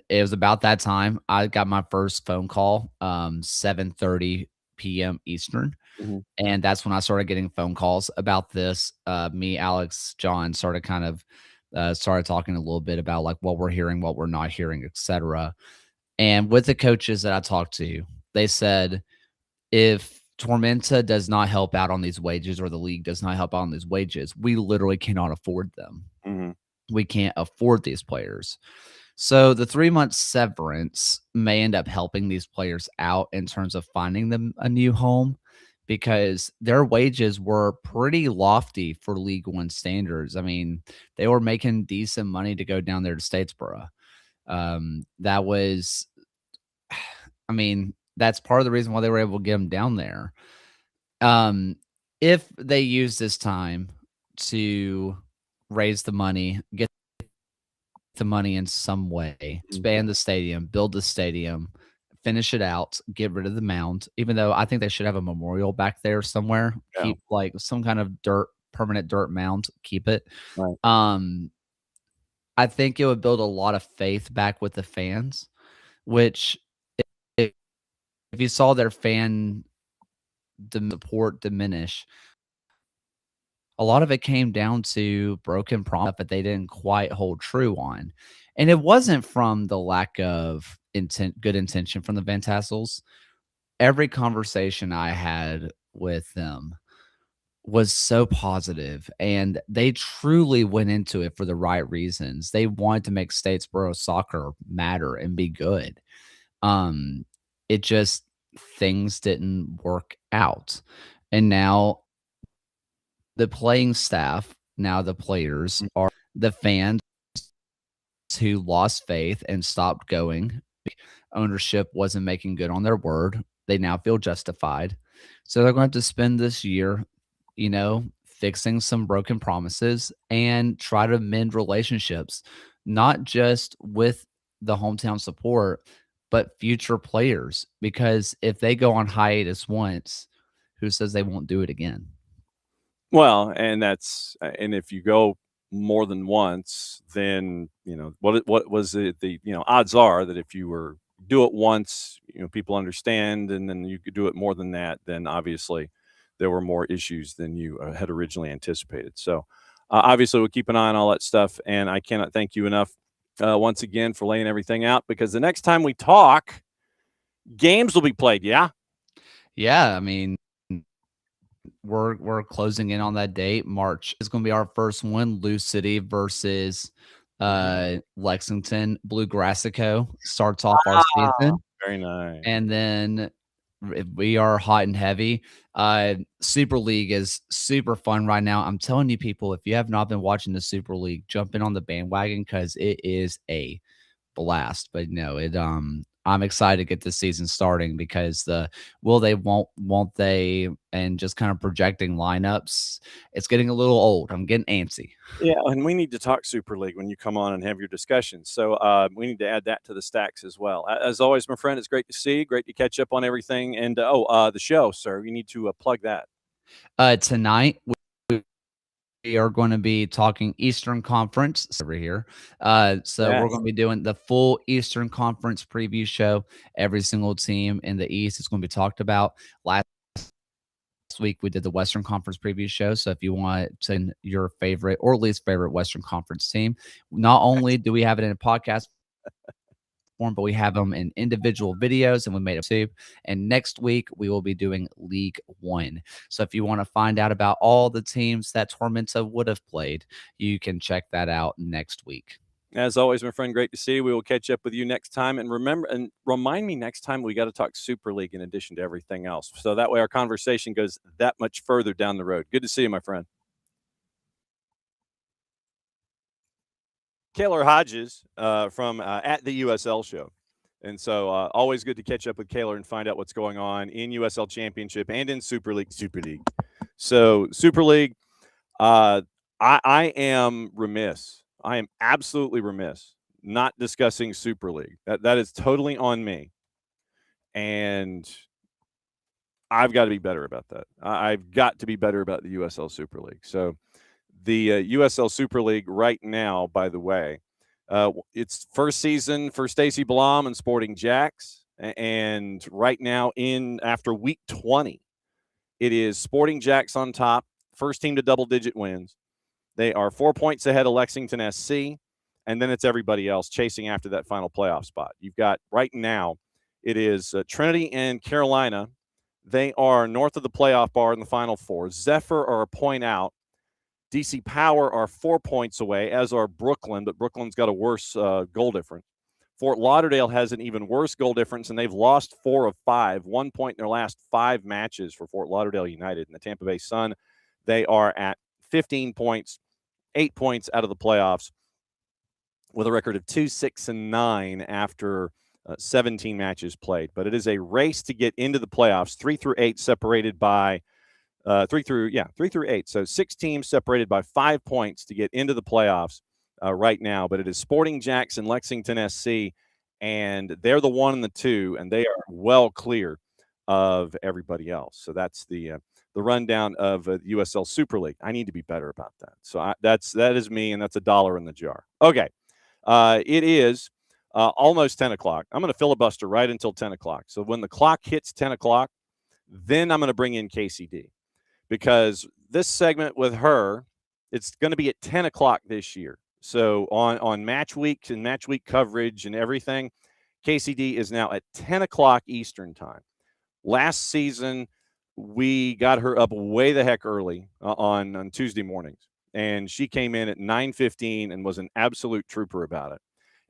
it was about that time I got my first phone call, 7:30 p.m. Eastern. And that's when I started getting phone calls about this. Me, Alex, John started kind of started talking a little bit about like what we're hearing, what we're not hearing, etc. And with the coaches that I talked to, they said if Tormenta does not help out on these wages or the league does not help out on these wages, we literally cannot afford them. We can't afford these players. So the 3 month severance may end up helping these players out in terms of finding them a new home, because their wages were pretty lofty for League One standards. I mean, they were making decent money to go down there to Statesboro. That was, I mean, that's part of the reason why they were able to get them down there. If they use this time to raise the money, get the money in some way, expand the stadium, build the stadium, finish it out, get rid of the mound, even though I think they should have a memorial back there somewhere. Yeah. Keep like some kind of permanent dirt mound, keep it. Right. I think it would build a lot of faith back with the fans, which if you saw their fan support diminish, a lot of it came down to broken promise that they didn't quite hold true on. And it wasn't from the lack of good intention from the Van Tassels. Every conversation I had with them was so positive, and they truly went into it for the right reasons. They wanted to make Statesboro soccer matter and be good. It just, things didn't work out. And now the playing staff, now the players are the fans who lost faith and stopped going. Ownership wasn't making good on their word. They now feel justified. So they're going to have to spend this year, fixing some broken promises and try to mend relationships, not just with the hometown support, but future players. Because if they go on hiatus once, who says they won't do it again? Well, and if you go more than once, then what was it? Odds are that if you were do it once, people understand, and then you could do it more than that, then obviously there were more issues than you had originally anticipated. So obviously we'll keep an eye on all that stuff, and I cannot thank you enough once again for laying everything out, because the next time we talk, games will be played. Yeah. Yeah, I mean, we're closing in on that date. March is going to be our first one. Lou City versus Lexington. Blue Grassico starts off our season, Very nice. and then we are hot and heavy. Super League is super fun right now. I'm telling you, people, if you have not been watching the Super League, jump in on the bandwagon because it is a blast. But no, I'm excited to get this season starting because the will they, won't they, and just kind of projecting lineups, it's getting a little old. I'm getting antsy. Yeah, and we need to talk Super League when you come on and have your discussions. So we need to add that to the stacks as well. As always, my friend, it's great to see you. Great to catch up on everything. And the show, sir, you need to plug that. Tonight we are going to be talking Eastern Conference over here. So we're going to be doing the full Eastern Conference preview show. Every single team in the East is going to be talked about. Last week we did the Western Conference preview show. So if you want to send your favorite or least favorite Western Conference team, not only do we have it in a podcast form, but we have them in individual videos, and we made a soup. And next week we will be doing League One. So if you want to find out about all the teams that Tormenta would have played, you can check that out next week. As always, my friend, great to see you. We will catch up with you next time. And remember, and remind me next time, we got to talk Super League in addition to everything else. So that way our conversation goes that much further down the road. Good to see you, my friend. Kaylor Hodges from at the USL show. And so always good to catch up with Kaylor and find out what's going on in USL Championship and in Super League. So Super League, I am remiss. I am absolutely remiss not discussing Super League. That is totally on me. And I've got to be better about that. I've got to be better about the USL Super League. So the USL Super League right now, by the way, it's first season for Stacey Blom and Sporting Jacks. And right now after week 20, it is Sporting Jacks on top, first team to double-digit wins. They are 4 points ahead of Lexington SC, and then it's everybody else chasing after that final playoff spot. You've got right now, it is Trinity and Carolina. They are north of the playoff bar in the Final Four. Zephyr are a point out. DC Power are 4 points away, as are Brooklyn, but Brooklyn's got a worse goal difference. Fort Lauderdale has an even worse goal difference, and they've lost 4 of 5, 1 point in their last 5 matches for Fort Lauderdale United. And the Tampa Bay Sun, they are at 15 points, 8 points out of the playoffs with a record of 2-6-9 after 17 matches played. But it is a race to get into the playoffs, 3 through 8 separated by 3 through 8. So 6 teams separated by 5 points to get into the playoffs right now. But it is Sporting Jacks and Lexington SC, and they're the 1 and the 2, and they are well clear of everybody else. So that's the rundown of USL Super League. I need to be better about that. So that is me, and that's $1 in the jar. Okay, it is almost 10 o'clock. I'm going to filibuster right until 10 o'clock. So when the clock hits 10 o'clock, then I'm going to bring in KCD, because this segment with her, it's going to be at 10 o'clock this year. So on match weeks and match week coverage and everything, KCD is now at 10 o'clock Eastern time. Last season, we got her up way the heck early on Tuesday mornings, and she came in at 9:15 and was an absolute trooper about it.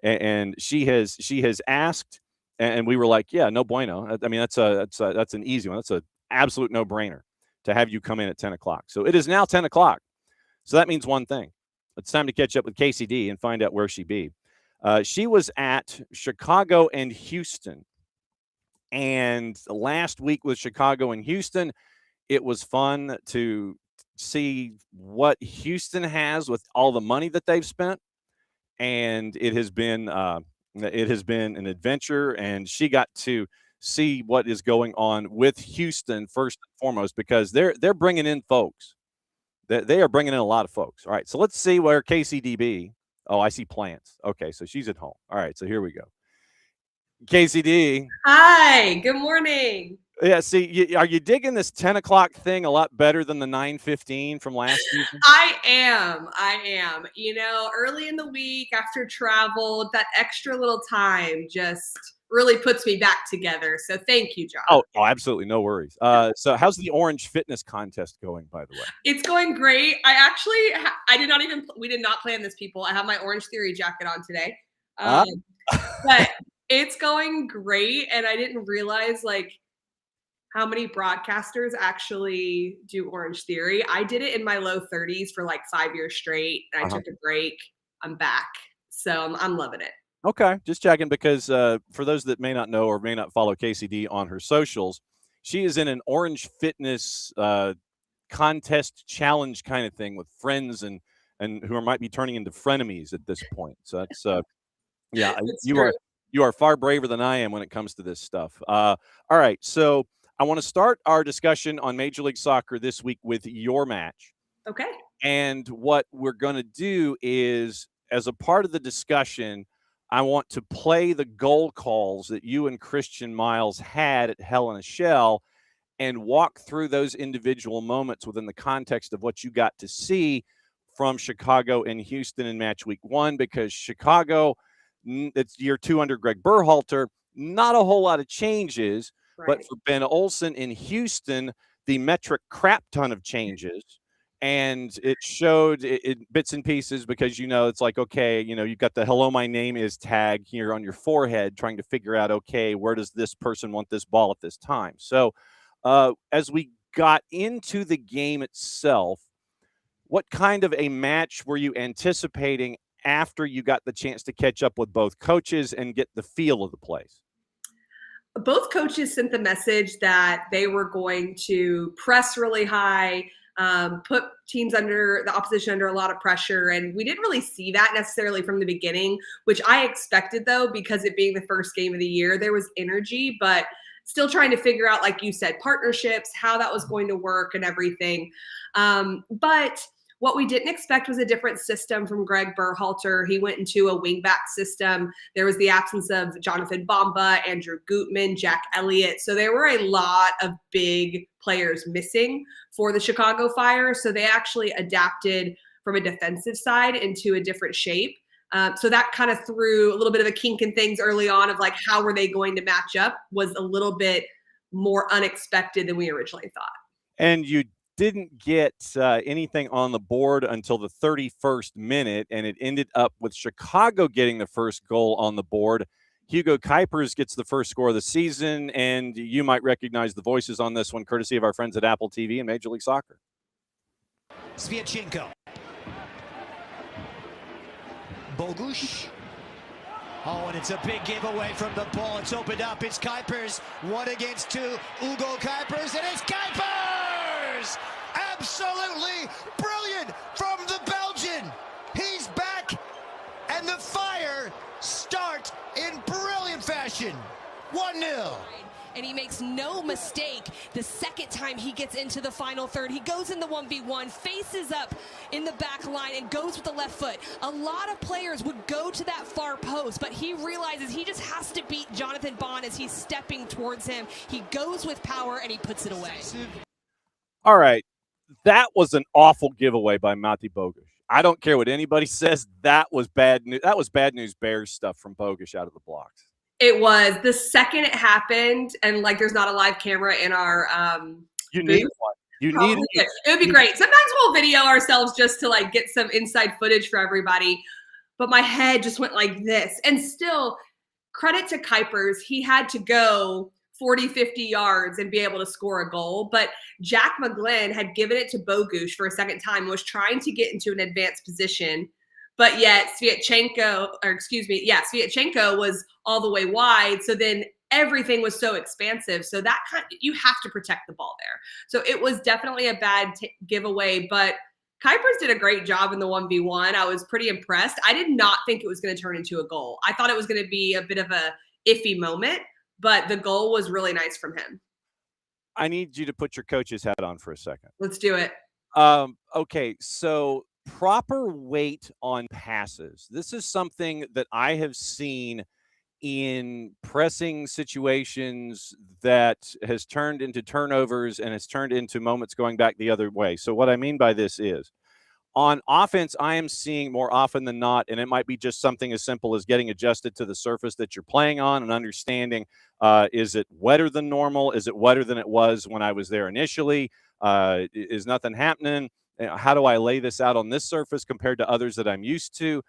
And she has asked, and we were like, yeah, no bueno. I mean, that's an easy one. That's an absolute no-brainer to have you come in at 10 o'clock. So it is now 10 o'clock. So that means one thing. It's time to catch up with KCD and find out where she be. She was at Chicago and Houston. And last week with Chicago and Houston, it was fun to see what Houston has with all the money that they've spent. And it has been It has been an adventure, and she got to see what is going on with Houston first and foremost because they're bringing in folks. They are bringing in a lot of folks. All right, so let's see where KCDB. Oh, I see plants. Okay, so she's at home. All right, so here we go. KCD. Hi, good morning. Yeah, see, are you digging this 10 o'clock thing a lot better than the 9:15 from last season? I am. You know, early in the week after travel, that extra little time just really puts me back together. So thank you, John. Oh, absolutely. No worries. So how's the Orange Fitness Contest going, by the way? It's going great. We did not plan this, people. I have my Orange Theory jacket on today. But it's going great. And I didn't realize, like, how many broadcasters actually do Orange Theory. I did it in my low 30s for like 5 years straight. And I took a break. I'm back. So I'm loving it. Okay, just checking because for those that may not know or may not follow KCD on her socials, she is in an Orange Fitness contest challenge kind of thing with friends and who might be turning into frenemies at this point. So that's yeah, you are far braver than I am when it comes to this stuff. All right, so I want to start our discussion on Major League Soccer this week with your match. Okay. And what we're going to do is, as a part of the discussion, I want to play the goal calls that you and Christian Miles had at Hell in a Shell and walk through those individual moments within the context of what you got to see from Chicago and Houston in match week 1, because Chicago, it's year 2 under Greg Berhalter, not a whole lot of changes. Right. But for Ben Olsen in Houston, the metric crap ton of changes. And it showed it bits and pieces because, you know, it's like, okay, you know, you've got the hello, my name is tag here on your forehead trying to figure out, okay, where does this person want this ball at this time? So as we got into the game itself, what kind of a match were you anticipating after you got the chance to catch up with both coaches and get the feel of the place? Both coaches sent the message that they were going to press really high, put teams under the opposition under a lot of pressure. And we didn't really see that necessarily from the beginning, which I expected, though, because it being the first game of the year, there was energy, but still trying to figure out, like you said, partnerships, how that was going to work and everything. But what we didn't expect was a different system from Greg Berhalter. He went into a wingback system. There was the absence of Jonathan Bamba, Andrew Gutman, Jack Elliott. So there were a lot of big players missing for the Chicago Fire. So they actually adapted from a defensive side into a different shape. So that kind of threw a little bit of a kink in things early on of like, how were they going to match up was a little bit more unexpected than we originally thought. And you didn't get anything on the board until the 31st minute, and it ended up with Chicago getting the first goal on the board. Hugo Kuipers gets the first score of the season, and you might recognize the voices on this one, courtesy of our friends at Apple TV and Major League Soccer. Sviatchenko. Bogusz. Oh, and it's a big giveaway from the ball. It's opened up. It's Kuipers. 1 against 2. Ugo Kuipers, and it's Kuipers! Absolutely brilliant from the Belgian. He's back, and the Fire start in brilliant fashion. 1-0. And he makes no mistake the second time he gets into the final third. He goes in the 1v1, faces up in the back line, and goes with the left foot. A lot of players would go to that far post, but he realizes he just has to beat Jonathan Bond as he's stepping towards him. He goes with power, and he puts it away. All right. That was an awful giveaway by Mati Bogusz. I don't care what anybody says. That was bad news. That was bad news Bears stuff from Bogusz out of the blocks. It was the second it happened, and like there's not a live camera in our you need one. You need it. It would be great. Sometimes we'll video ourselves just to like get some inside footage for everybody. But my head just went like this. And still, credit to Kuipers, he had to go 40, 50 yards and be able to score a goal. But Jack McGlynn had given it to Bogusz for a second time, was trying to get into an advanced position. But yet Sviatchenko was all the way wide. So then everything was so expansive. So that you have to protect the ball there. So it was definitely a bad giveaway. But Kuipers did a great job in the 1v1. I was pretty impressed. I did not think it was going to turn into a goal. I thought it was going to be a bit of a iffy moment, but the goal was really nice from him. I need you to put your coach's hat on for a second. Let's do it. Okay, so proper weight on passes. This is something that I have seen in pressing situations that has turned into turnovers and has turned into moments going back the other way. So what I mean by this is, on offense, I am seeing more often than not, and it might be just something as simple as getting adjusted to the surface that you're playing on and understanding, is it wetter than normal? Is it wetter than it was when I was there initially? Is nothing happening? How do I lay this out on this surface compared to others that I'm used to?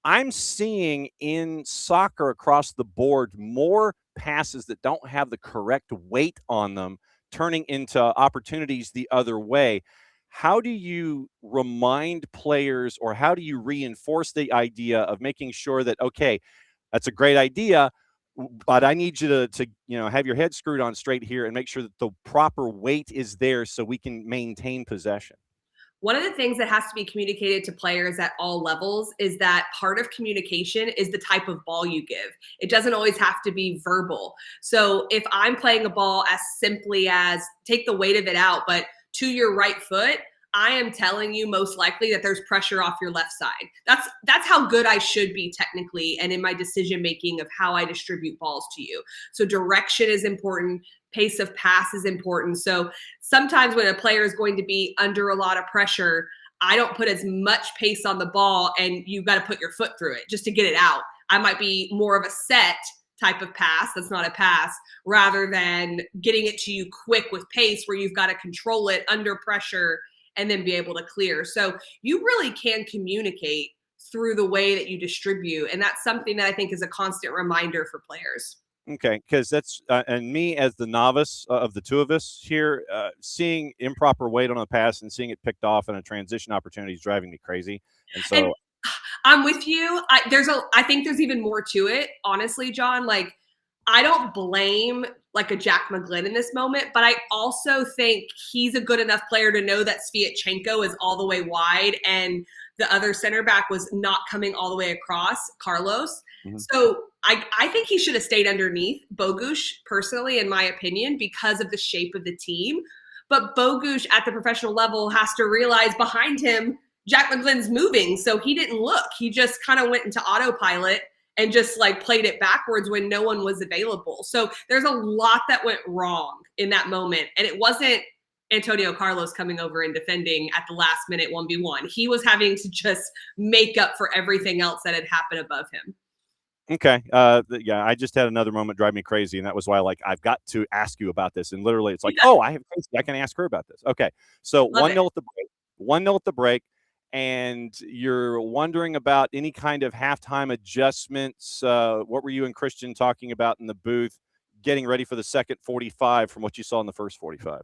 I'm seeing in soccer across the board more passes that don't have the correct weight on them turning into opportunities the other way. How do you remind players, or how do you reinforce the idea of making sure that, okay, that's a great idea, but I need you to have your head screwed on straight here and make sure that the proper weight is there so we can maintain possession? One of the things that has to be communicated to players at all levels is that part of communication is the type of ball you give. It doesn't always have to be verbal. So if I'm playing a ball as simply as take the weight of it out, but to your right foot, I am telling you most likely that there's pressure off your left side. That's how good I should be technically and in my decision making of how I distribute balls to you. So direction is important. Pace of pass is important. So sometimes when a player is going to be under a lot of pressure, I don't put as much pace on the ball and you've got to put your foot through it just to get it out. I might be more of a set type of pass that's not a pass rather than getting it to you quick with pace where you've got to control it under pressure and then be able to clear. So you really can communicate through the way that you distribute. And that's something that I think is a constant reminder for players. Okay, because that's and me as the novice of the two of us here, seeing improper weight on a pass and seeing it picked off in a transition opportunity is driving me crazy. And so I'm with you. I think there's even more to it, honestly, John. Like, I don't blame like a Jack McGlynn in this moment, but I also think he's a good enough player to know that Sviatchenko is all the way wide and the other center back was not coming all the way across, Carlos. Mm-hmm. So I think he should have stayed underneath Bogusz, personally, in my opinion, because of the shape of the team. But Bogusz at the professional level has to realize behind him, Jack McGlynn's moving. So he didn't look. He just kind of went into autopilot and just like played it backwards when no one was available. So there's a lot that went wrong in that moment. And it wasn't Antonio Carlos coming over and defending at the last minute 1v1. He was having to just make up for everything else that had happened above him. Okay. Yeah, I just had another moment drive me crazy, and that was why, like, I've got to ask you about this. And literally, it's like, oh, I have Kacey. I can ask her about this. Okay. So 1-0 at the break. 1-0 at the break, and you're wondering about any kind of halftime adjustments. What were you and Christian talking about in the booth, getting ready for the second 45 from what you saw in the first 45?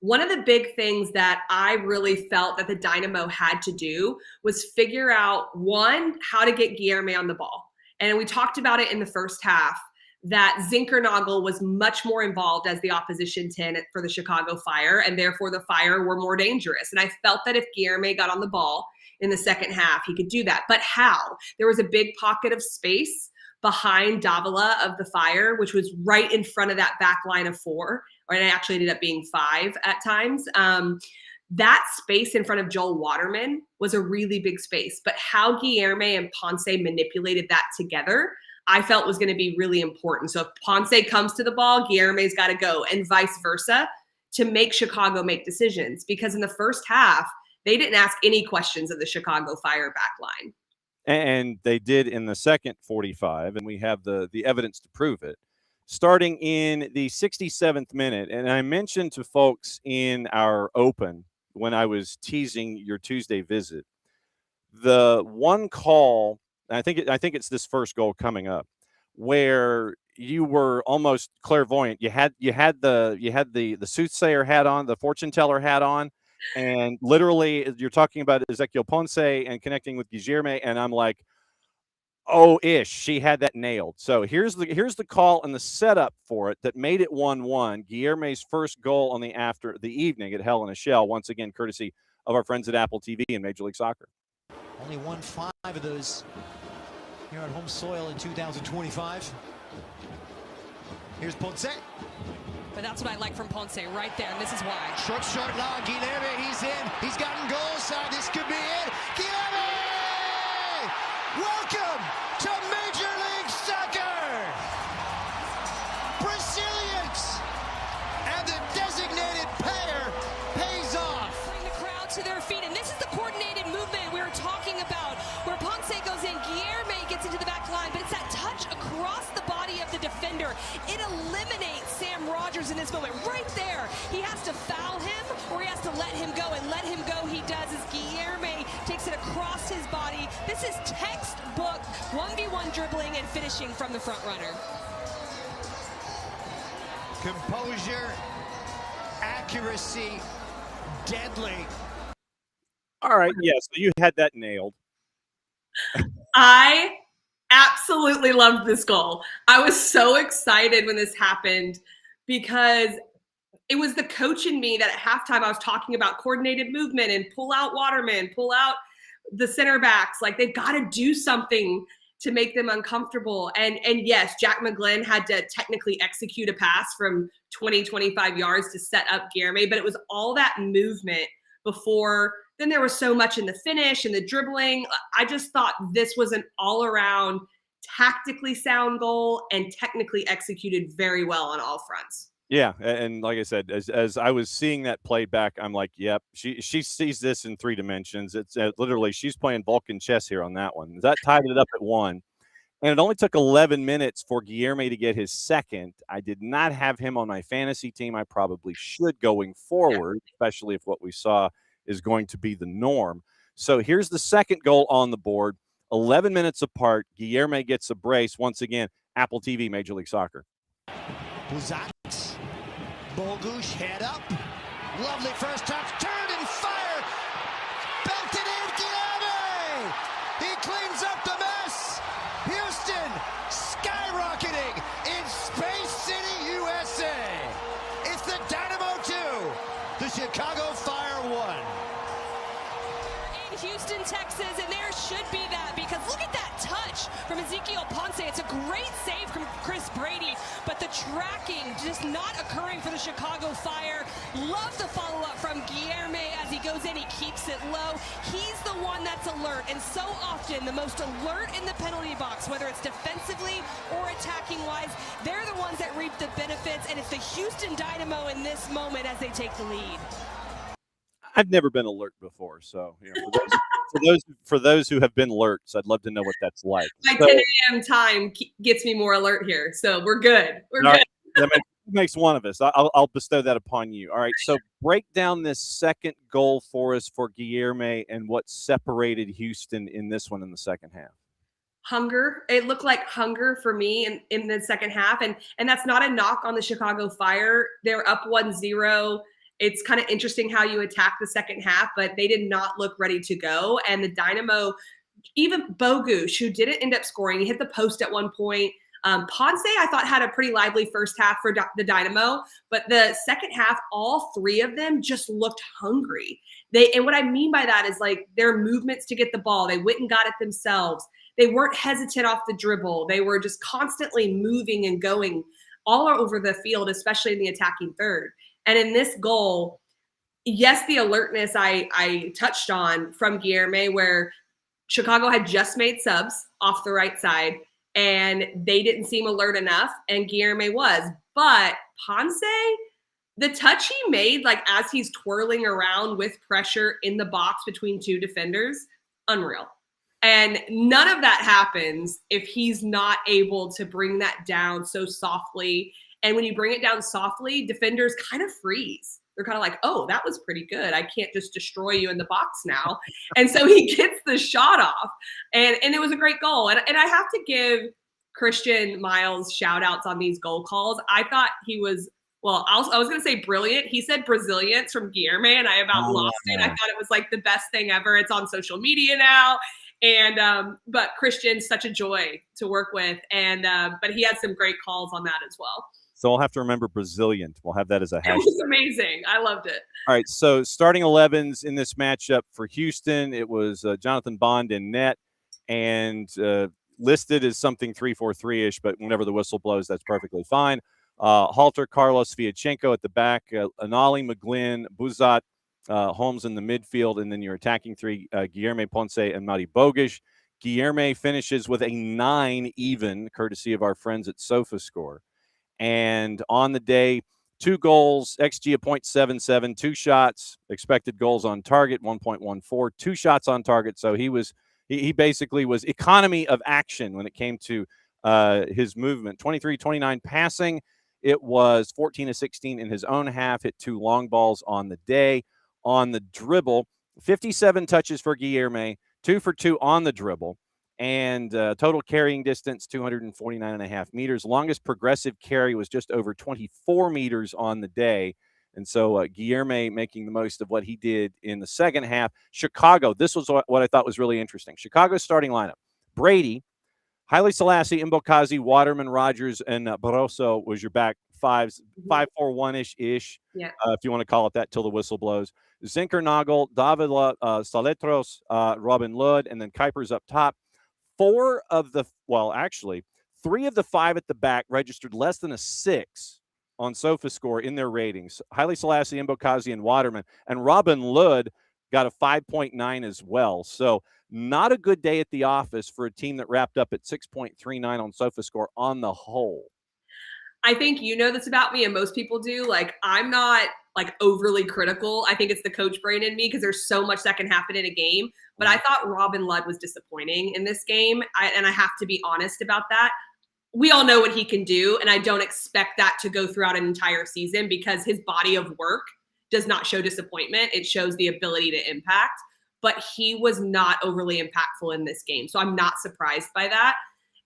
One of the big things that I really felt that the Dynamo had to do was figure out, one, how to get Guilherme on the ball. And we talked about it in the first half, that Zinkernagel was much more involved as the opposition 10 for the Chicago Fire, and therefore the Fire were more dangerous. And I felt that if Guilherme got on the ball in the second half, he could do that. But how? There was a big pocket of space behind Davila of the Fire, which was right in front of that back line of 4, or it actually ended up being 5 at times. That space in front of Joel Waterman was a really big space, but how Guilherme and Ponce manipulated that together, I felt was going to be really important. So if Ponce comes to the ball, Guilherme's got to go, and vice versa, to make Chicago make decisions. Because in the first half, they didn't ask any questions of the Chicago Fire back line. And they did in the second 45, and we have the evidence to prove it. Starting in the 67th minute, and I mentioned to folks in our open when I was teasing your Tuesday visit, the one call, I think it's this first goal coming up, where you were almost clairvoyant. You had the soothsayer hat on, the fortune teller hat on, and literally you're talking about Ezequiel Ponce and connecting with Guilherme, and I'm like, she had that nailed. So here's the call and the setup for it that made it 1-1. Guilherme's first goal on the evening at Hell in a Shell, once again courtesy of our friends at Apple TV and Major League Soccer. Only won 5 of those here on home soil in 2025. Here's Ponce. But that's what I like from Ponce right there, and this is why. Short now. Guilherme, he's in. He's gotten goal side. This could be it. Guilherme! Welcome to Major League Soccer! Brazilians! And the designated payer pays off. Bring the crowd to their feet, and this is the coordinated movement we were talking about, where Ponce goes in, Guilherme gets into the back line, but it's that touch across the body of the defender. It eliminates Sam Rogers in this moment. Right there, he has to foul him, or he has to let him go, and let him go he does as Guilherme takes it across his body. This is textbook 1v1 dribbling and finishing from the front runner. Composure, accuracy, deadly. All right, yeah, so you had that nailed. I absolutely loved this goal. I was so excited when this happened because it was the coach in me that at halftime I was talking about coordinated movement and pull out Waterman, pull out the center backs. Like, they've got to do something to make them uncomfortable. And yes, Jack McGlynn had to technically execute a pass from 20, 25 yards to set up Guilherme, but it was all that movement before. Then there was so much in the finish and the dribbling. I just thought this was an all-around tactically sound goal and technically executed very well on all fronts. Yeah, and like I said, as I was seeing that played back, I'm like, yep, she sees this in 3 dimensions. It's literally, she's playing Vulcan chess here on that one. That tied it up at 1. And it only took 11 minutes for Guilherme to get his second. I did not have him on my fantasy team. I probably should going forward, especially if what we saw is going to be the norm. So here's the second goal on the board. 11 minutes apart, Guilherme gets a brace. Once again, Apple TV, Major League Soccer. Buzat, Bogusz, head up. Lovely first touch, turn and fire. Belted in, Guilherme. He cleans up the mess. Houston skyrocketing in Space City, USA. It's the Dynamo 2, the Chicago Fire 1. In Houston, Texas, and there should be that, because look at that touch from Ezequiel Ponce. It's a great save from Chris Brady, but the tracking just not occurring for the Chicago Fire. Love the follow-up from Guilherme as he goes in. He keeps it low. He's the one that's alert, and so often the most alert in the penalty box, whether it's defensively or attacking-wise, they're the ones that reap the benefits, and it's the Houston Dynamo in this moment as they take the lead. I've never been alert before, so for those who have been alerts, I'd love to know what that's like. My 10 a.m. time gets me more alert here, so we're good. We're good. Right, that makes one of us. I'll bestow that upon you. All right, so break down this second goal for us for Guilherme and what separated Houston in this one in the second half. Hunger. It looked like hunger for me in the second half, and that's not a knock on the Chicago Fire. They're up 1-0. It's kind of interesting how you attack the second half, but they did not look ready to go. And the Dynamo, even Bogusz, who didn't end up scoring, he hit the post at one point. Ponce, I thought, had a pretty lively first half for the Dynamo, but the second half, all 3 of them just looked hungry. And what I mean by that is, like, their movements to get the ball, they went and got it themselves. They weren't hesitant off the dribble. They were just constantly moving and going all over the field, especially in the attacking third. And in this goal, yes, the alertness I touched on from Guilherme, where Chicago had just made subs off the right side, and they didn't seem alert enough, and Guilherme was. But Ponce, the touch he made, like, as he's twirling around with pressure in the box between 2 defenders, unreal. And none of that happens if he's not able to bring that down so softly. And when you bring it down softly, defenders kind of freeze. They're kind of like, oh, that was pretty good. I can't just destroy you in the box now. And so he gets the shot off. And it was a great goal. And I have to give Christian Miles shout outs on these goal calls. I thought he was, well, I was going to say brilliant. He said Brazilians from Guilherme, and I about lost it. I thought it was like the best thing ever. It's on social media now. And but Christian's such a joy to work with. And but he had some great calls on that as well. So I'll have to remember Brazilian. We'll have that as a It hashtag. was amazing. I loved it. All right, so starting 11s in this matchup for Houston, it was Jonathan Bond in net, and listed as something 3-4-3-ish, but whenever the whistle blows, that's perfectly fine. Halter, Carlos, Viachenko at the back, Anali, McGlynn, Buzat, Holmes in the midfield, and then your attacking three, Guilherme Ponce and Mari Bogish. Guilherme finishes with a 9 even, courtesy of our friends at SofaScore. And on the day, 2 goals, XG of 0.77, 2 shots, expected goals on target, 1.14, 2 shots on target. So he basically was economy of action when it came to his movement. 23-29 passing. It was 14-16 in his own half, hit 2 long balls on the day. On the dribble, 57 touches for Guilherme, 2 for 2 on the dribble. And total carrying distance, 249.5 meters. Longest progressive carry was just over 24 meters on the day. And so Guilherme making the most of what he did in the second half. Chicago, this was what I thought was really interesting. Chicago's starting lineup. Brady, Haile Selassie, Mbokazi, Waterman, Rogers, and Barroso was your back fives, 5-4-1-ish, Yeah. if you want to call it that, till the whistle blows. Zinkernagel, Davila, Saletros, Robin Lud, and then Kuipers up top. 3 of the 5 at the back registered less than a 6 on SofaScore in their ratings. Haile Selassie, Mbokazi, and Waterman. And Robin Lud got a 5.9 as well. So not a good day at the office for a team that wrapped up at 6.39 on SofaScore on the whole. I think you know this about me, and most people do. Like, I'm not like overly critical. I think it's the coach brain in me because there's so much that can happen in a game. But I thought Robin Lud was disappointing in this game, and I have to be honest about that. We all know what he can do, and I don't expect that to go throughout an entire season because his body of work does not show disappointment. It shows the ability to impact. But he was not overly impactful in this game, so I'm not surprised by that.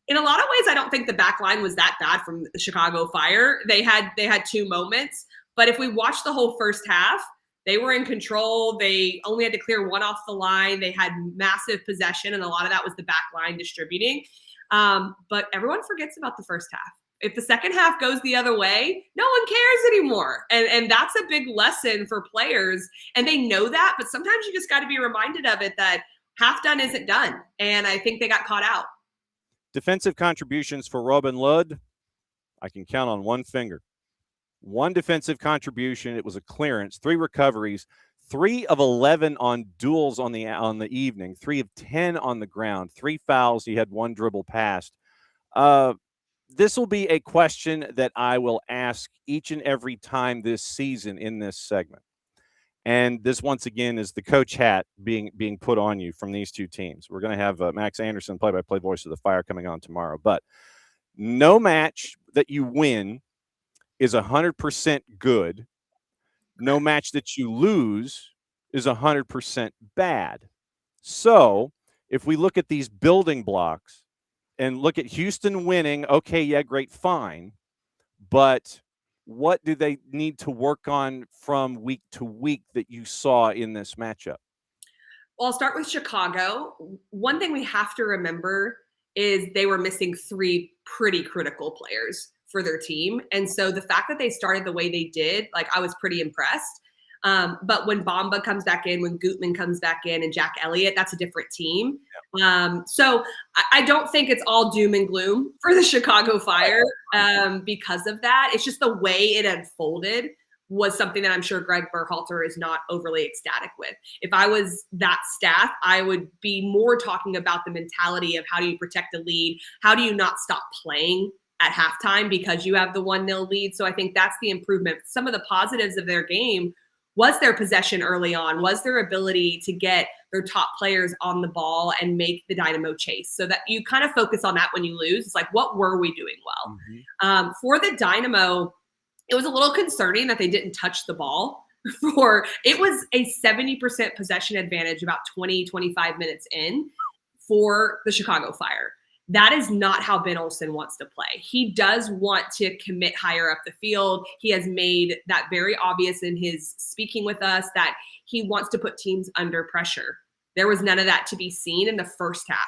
In a lot of ways, I don't think the back line was that bad from the Chicago Fire. They had 2 moments, but if we watch the whole first half, they were in control. They only had to clear 1 off the line. They had massive possession, and a lot of that was the back line distributing. But everyone forgets about the first half. If the second half goes the other way, no one cares anymore. And that's a big lesson for players. And they know that, but sometimes you just got to be reminded of it that half done isn't done. And I think they got caught out. Defensive contributions for Robin Lud, I can count on one finger. 1 defensive contribution. It was a clearance, 3 recoveries, 3 of 11 on duels on the evening, 3 of 10 on the ground, 3 fouls. He had 1 dribble passed. This will be a question that I will ask each and every time this season in this segment. And this, once again, is the coach hat being put on you from these 2 teams. We're going to have Max Anderson, play-by-play voice of the Fire, coming on tomorrow. But no match that you win is 100% good. No match that you lose is 100% bad. So if we look at these building blocks and look at Houston winning, okay, yeah, great, fine. But what do they need to work on from week to week that you saw in this matchup? Well, I'll start with Chicago. One thing we have to remember is they were missing 3 pretty critical players for their team. And so the fact that they started the way they did, like, I was pretty impressed. But when Bamba comes back in, when Gutman comes back in, and Jack Elliott, that's a different team. So I don't think it's all doom and gloom for the Chicago Fire because of that. It's just the way it unfolded was something that I'm sure Greg Berhalter is not overly ecstatic with. If I was that staff, I would be more talking about the mentality of how do you protect a lead? How do you not stop playing at halftime because you have the 1-0 lead? So I think that's the improvement. Some of the positives of their game was their possession early on, was their ability to get their top players on the ball and make the Dynamo chase, so that you kind of focus on that when you lose. It's like, what were we doing well? For the Dynamo, it was a little concerning that they didn't touch the ball. It was a 70% possession advantage about 20-25 minutes in for the Chicago Fire. That is not how Ben Olsen wants to play. He does want to commit higher up the field. He has made that very obvious in his speaking with us that he wants to put teams under pressure. There was none of that to be seen in the first half.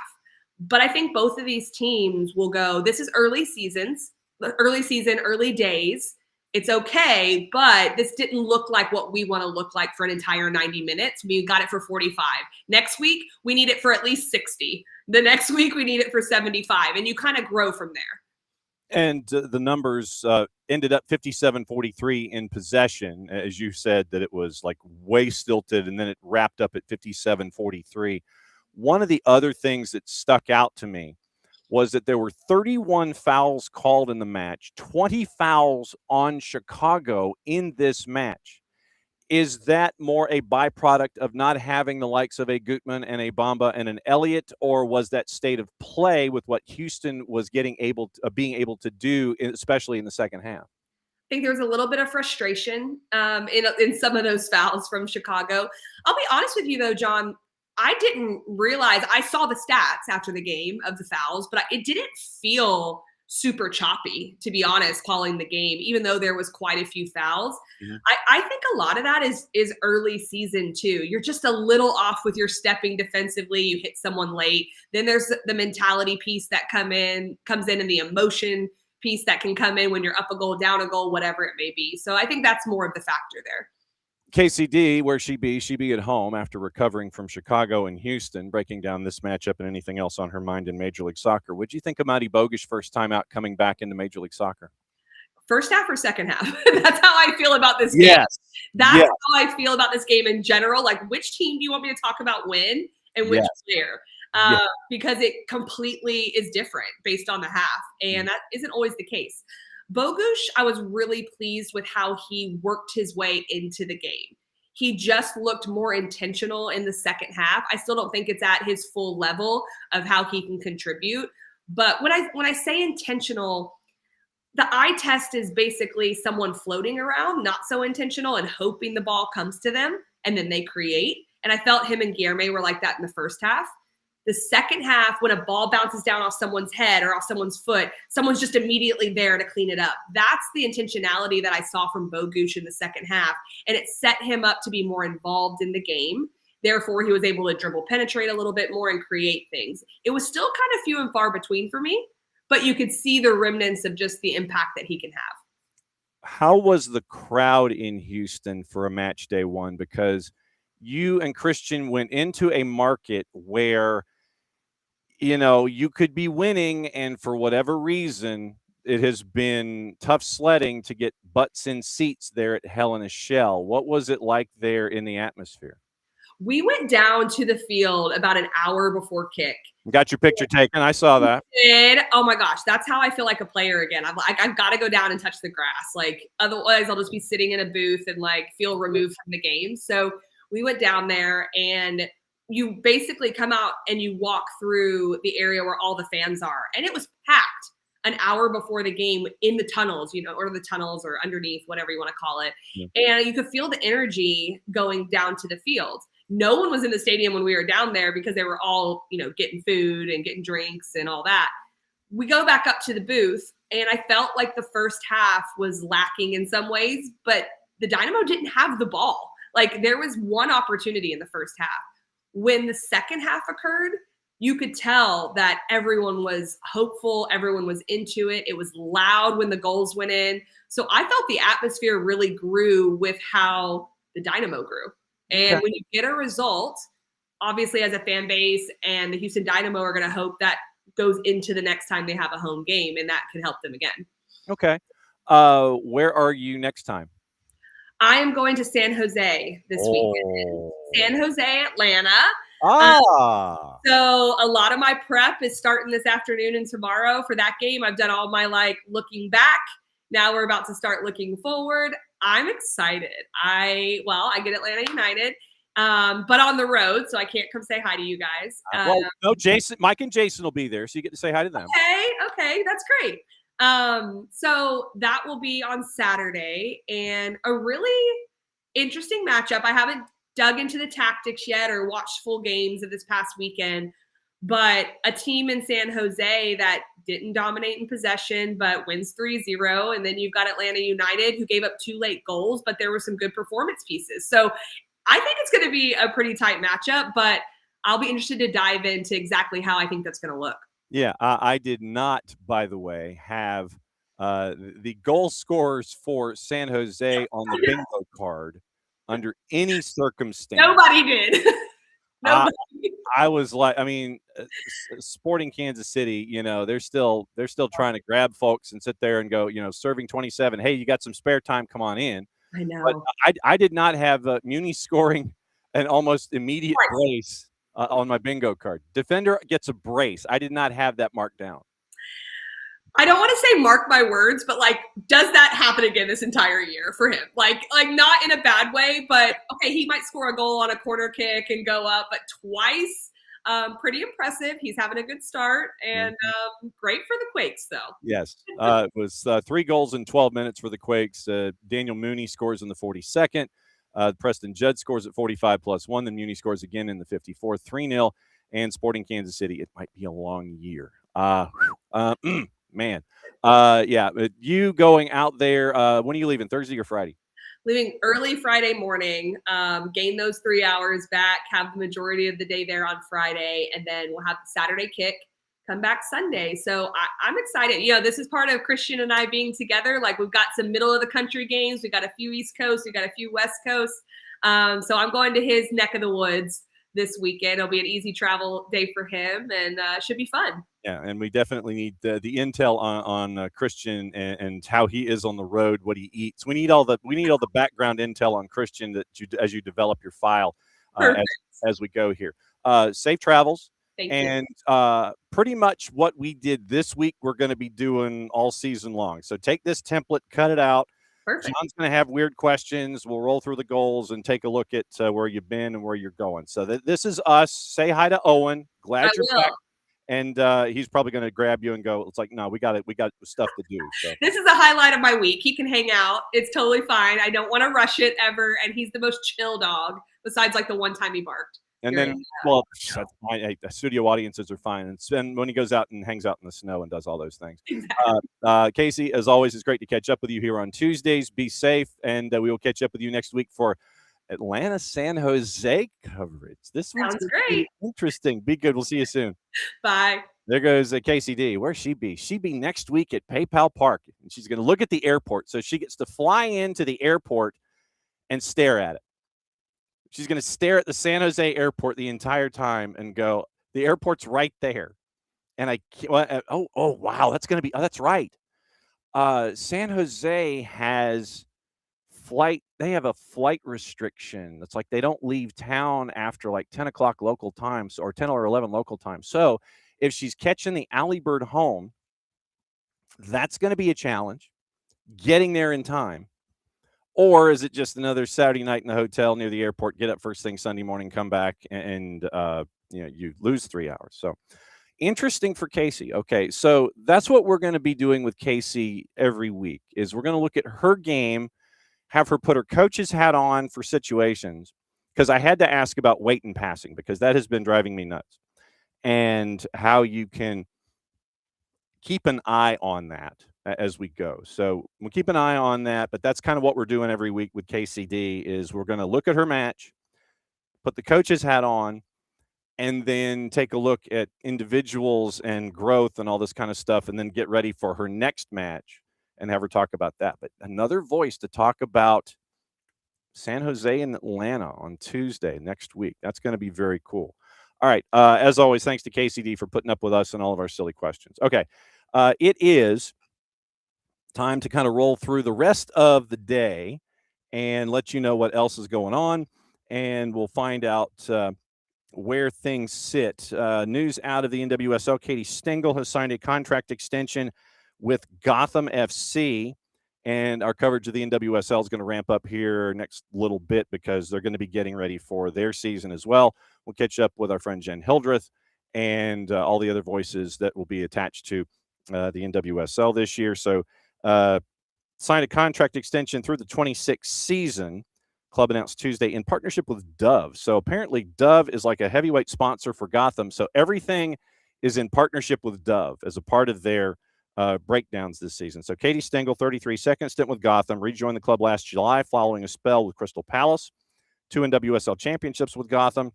But I think both of these teams will go, this is early seasons. early season, early days. It's okay, but this didn't look like what we want to look like for an entire 90 minutes. We got it for 45. Next week, we need it for at least 60. The next week, we need it for 75. And you kind of grow from there. And the numbers ended up 57-43 in possession, as you said, that it was like way stilted, and then it wrapped up at 57-43. One of the other things that stuck out to me was that there were 31 fouls called in the match, 20 fouls on Chicago in this match. Is that more a byproduct of not having the likes of a Gutman and a Bamba and an Elliott, or was that state of play with what Houston was being able to do, especially in the second half? I think there was a little bit of frustration in some of those fouls from Chicago. I'll be honest with you, though, John. I didn't realize – I saw the stats after the game of the fouls, but it didn't feel super choppy, to be honest, calling the game, even though there was quite a few fouls. Mm-hmm. I think a lot of that is early season, too. You're just a little off with your stepping defensively. You hit someone late. Then there's the mentality piece that comes in, and the emotion piece that can come in when you're up a goal, down a goal, whatever it may be. So I think that's more of the factor there. KCD, where she be at home after recovering from Chicago and Houston, breaking down this matchup and anything else on her mind in Major League Soccer. What'd you think of Madi Bogusz first time out coming back into Major League Soccer? First half or second half? That's how I feel about this game. Yes. That's how I feel about this game in general. Like, which team do you want me to talk about when and which player? Because it completely is different based on the half, and that isn't always the case. Bogusz, I was really pleased with how he worked his way into the game. He just looked more intentional in the second half. I still don't think it's at his full level of how he can contribute. But when I say intentional, the eye test is basically someone floating around, not so intentional, and hoping the ball comes to them, and then they create. And I felt him and Guilherme were like that in the first half. The second half, when a ball bounces down off someone's head or off someone's foot, someone's just immediately there to clean it up. That's the intentionality that I saw from Bogusz in the second half, and it set him up to be more involved in the game. Therefore, he was able to dribble penetrate a little bit more and create things. It was still kind of few and far between for me, but you could see the remnants of just the impact that he can have. How was the crowd in Houston for a match day one? Because you and Christian went into a market where – you could be winning, and for whatever reason, it has been tough sledding to get butts in seats there at Hell in a Shell. What was it like there in the atmosphere? We went down to the field about an hour before kick. Got your picture taken. I saw that. Oh my gosh, that's how I feel like a player again. I've got to go down and touch the grass. Like, otherwise I'll just be sitting in a booth and like feel removed from the game. So we went down there, and you basically come out and you walk through the area where all the fans are. And it was packed an hour before the game in the tunnels, or the tunnels or underneath, whatever you want to call it. Yeah. And you could feel the energy going down to the field. No one was in the stadium when we were down there because they were all, getting food and getting drinks and all that. We go back up to the booth, and I felt like the first half was lacking in some ways, but the Dynamo didn't have the ball. Like, there was one opportunity in the first half. When the second half occurred, you could tell that everyone was hopeful. Everyone was into it. It was loud when the goals went in. So I felt the atmosphere really grew with how the Dynamo grew. And when you get a result, obviously as a fan base and the Houston Dynamo are going to hope that goes into the next time they have a home game, and that can help them again. Okay. Where are you next time? I am going to San Jose this weekend. San Jose, Atlanta. So a lot of my prep is starting this afternoon and tomorrow for that game. I've done all my looking back. Now we're about to start looking forward. I'm excited. I get Atlanta United, but on the road, so I can't come say hi to you guys. No, Mike and Jason will be there, so you get to say hi to them. Okay, that's great. So that will be on Saturday, and a really interesting matchup. I haven't dug into the tactics yet or watched full games of this past weekend, but a team in San Jose that didn't dominate in possession, but wins 3-0. And then you've got Atlanta United, who gave up 2 late goals, but there were some good performance pieces. So I think it's going to be a pretty tight matchup, but I'll be interested to dive into exactly how I think that's going to look. Yeah, I did not, by the way, have the goal scorers for San Jose on the bingo card under any circumstance. Nobody did. Nobody. I was like, I mean, Sporting Kansas City, you know, they're still trying to grab folks and sit there and go, you know, serving 27. Hey, you got some spare time? Come on in. I know. But I did not have Muni scoring an almost immediate brace on my bingo card. Defender gets a brace. I did not have that marked down. I don't want to say mark my words, but like, does that happen again this entire year for him? Like not in a bad way, but okay, he might score a goal on a corner kick and go up, but twice, pretty impressive. He's having a good start, and great for the Quakes, though. Yes, it was 3 goals in 12 minutes for the Quakes. Daniel Mooney scores in the 42nd. Preston Judd scores at 45+1. Then Mooney scores again in the 54th, 3-0. And Sporting Kansas City, it might be a long year. Man. Yeah, you going out there, when are you leaving, Thursday or Friday? Leaving early Friday morning, gain those 3 hours back, have the majority of the day there on Friday, and then we'll have the Saturday kick, come back Sunday. So I'm excited. You know, this is part of Christian and I being together. Like, we've got some middle of the country games. We've got a few East Coast. We've got a few West Coast. So I'm going to his neck of the woods this weekend. It'll be an easy travel day for him, and should be fun. Yeah, and we definitely need the intel on Christian and how he is on the road, what he eats. We need all the background intel on Christian that as you develop your file as we go here. Safe travels. Thank you. Pretty much what we did this week, we're going to be doing all season long. So take this template, cut it out. Perfect. John's going to have weird questions. We'll roll through the goals and take a look at where you've been and where you're going. So this is us. Say hi to Owen. Glad you're back. And he's probably going to grab you and go, it's like, no, we got stuff to do. So this is a highlight of my week. He can hang out. It's totally fine. I don't want to rush it ever. And he's the most chill dog, besides like the one time he barked. And then, well, that's fine. Hey, the studio audiences are fine. And when he goes out and hangs out in the snow and does all those things. Exactly. Kacey, as always, it's great to catch up with you here on Tuesdays. Be safe, and we will catch up with you next week for Atlanta San Jose coverage. This one's great. Interesting. Be good. We'll see you soon. Bye. There goes Kacey D. Where's she be? She be next week at PayPal Park, and she's going to look at the airport. So she gets to fly into the airport and stare at it. She's going to stare at the San Jose airport the entire time and go, the airport's right there. And wow, that's going to be, that's right. San Jose has they have a flight restriction. It's like they don't leave town after like 10 o'clock local time, or 10 or 11 local time. So if she's catching the Alley Bird home, that's going to be a challenge, getting there in time. Or is it just another Saturday night in the hotel near the airport, get up first thing Sunday morning, come back, and you lose 3 hours. So interesting for Kacey. Okay, so that's what we're going to be doing with Kacey every week, is we're going to look at her game, have her put her coach's hat on for situations, because I had to ask about weight and passing, because that has been driving me nuts, and how you can keep an eye on that as we go. So we'll keep an eye on that, but that's kind of what we're doing every week with KCD, is we're going to look at her match, put the coach's hat on, and then take a look at individuals and growth and all this kind of stuff, and then get ready for her next match and have her talk about that. But another voice to talk about San Jose and Atlanta on Tuesday next week. That's going to be very cool. All right. As always, thanks to KCD for putting up with us and all of our silly questions. Okay. It is time to kind of roll through the rest of the day and let you know what else is going on. And we'll find out where things sit. News out of the NWSL. Katie Stengel has signed a contract extension with Gotham FC. And our coverage of the NWSL is going to ramp up here next little bit, because they're going to be getting ready for their season as well. We'll catch up with our friend Jen Hildreth and all the other voices that will be attached to the NWSL this year. So signed a contract extension through the 26th season. Club announced Tuesday in partnership with Dove. So apparently Dove is like a heavyweight sponsor for Gotham. So everything is in partnership with Dove as a part of their breakdowns this season. So Katie Stengel, 33, second stint with Gotham, rejoined the club last July following a spell with Crystal Palace, 2 NWSL championships with Gotham.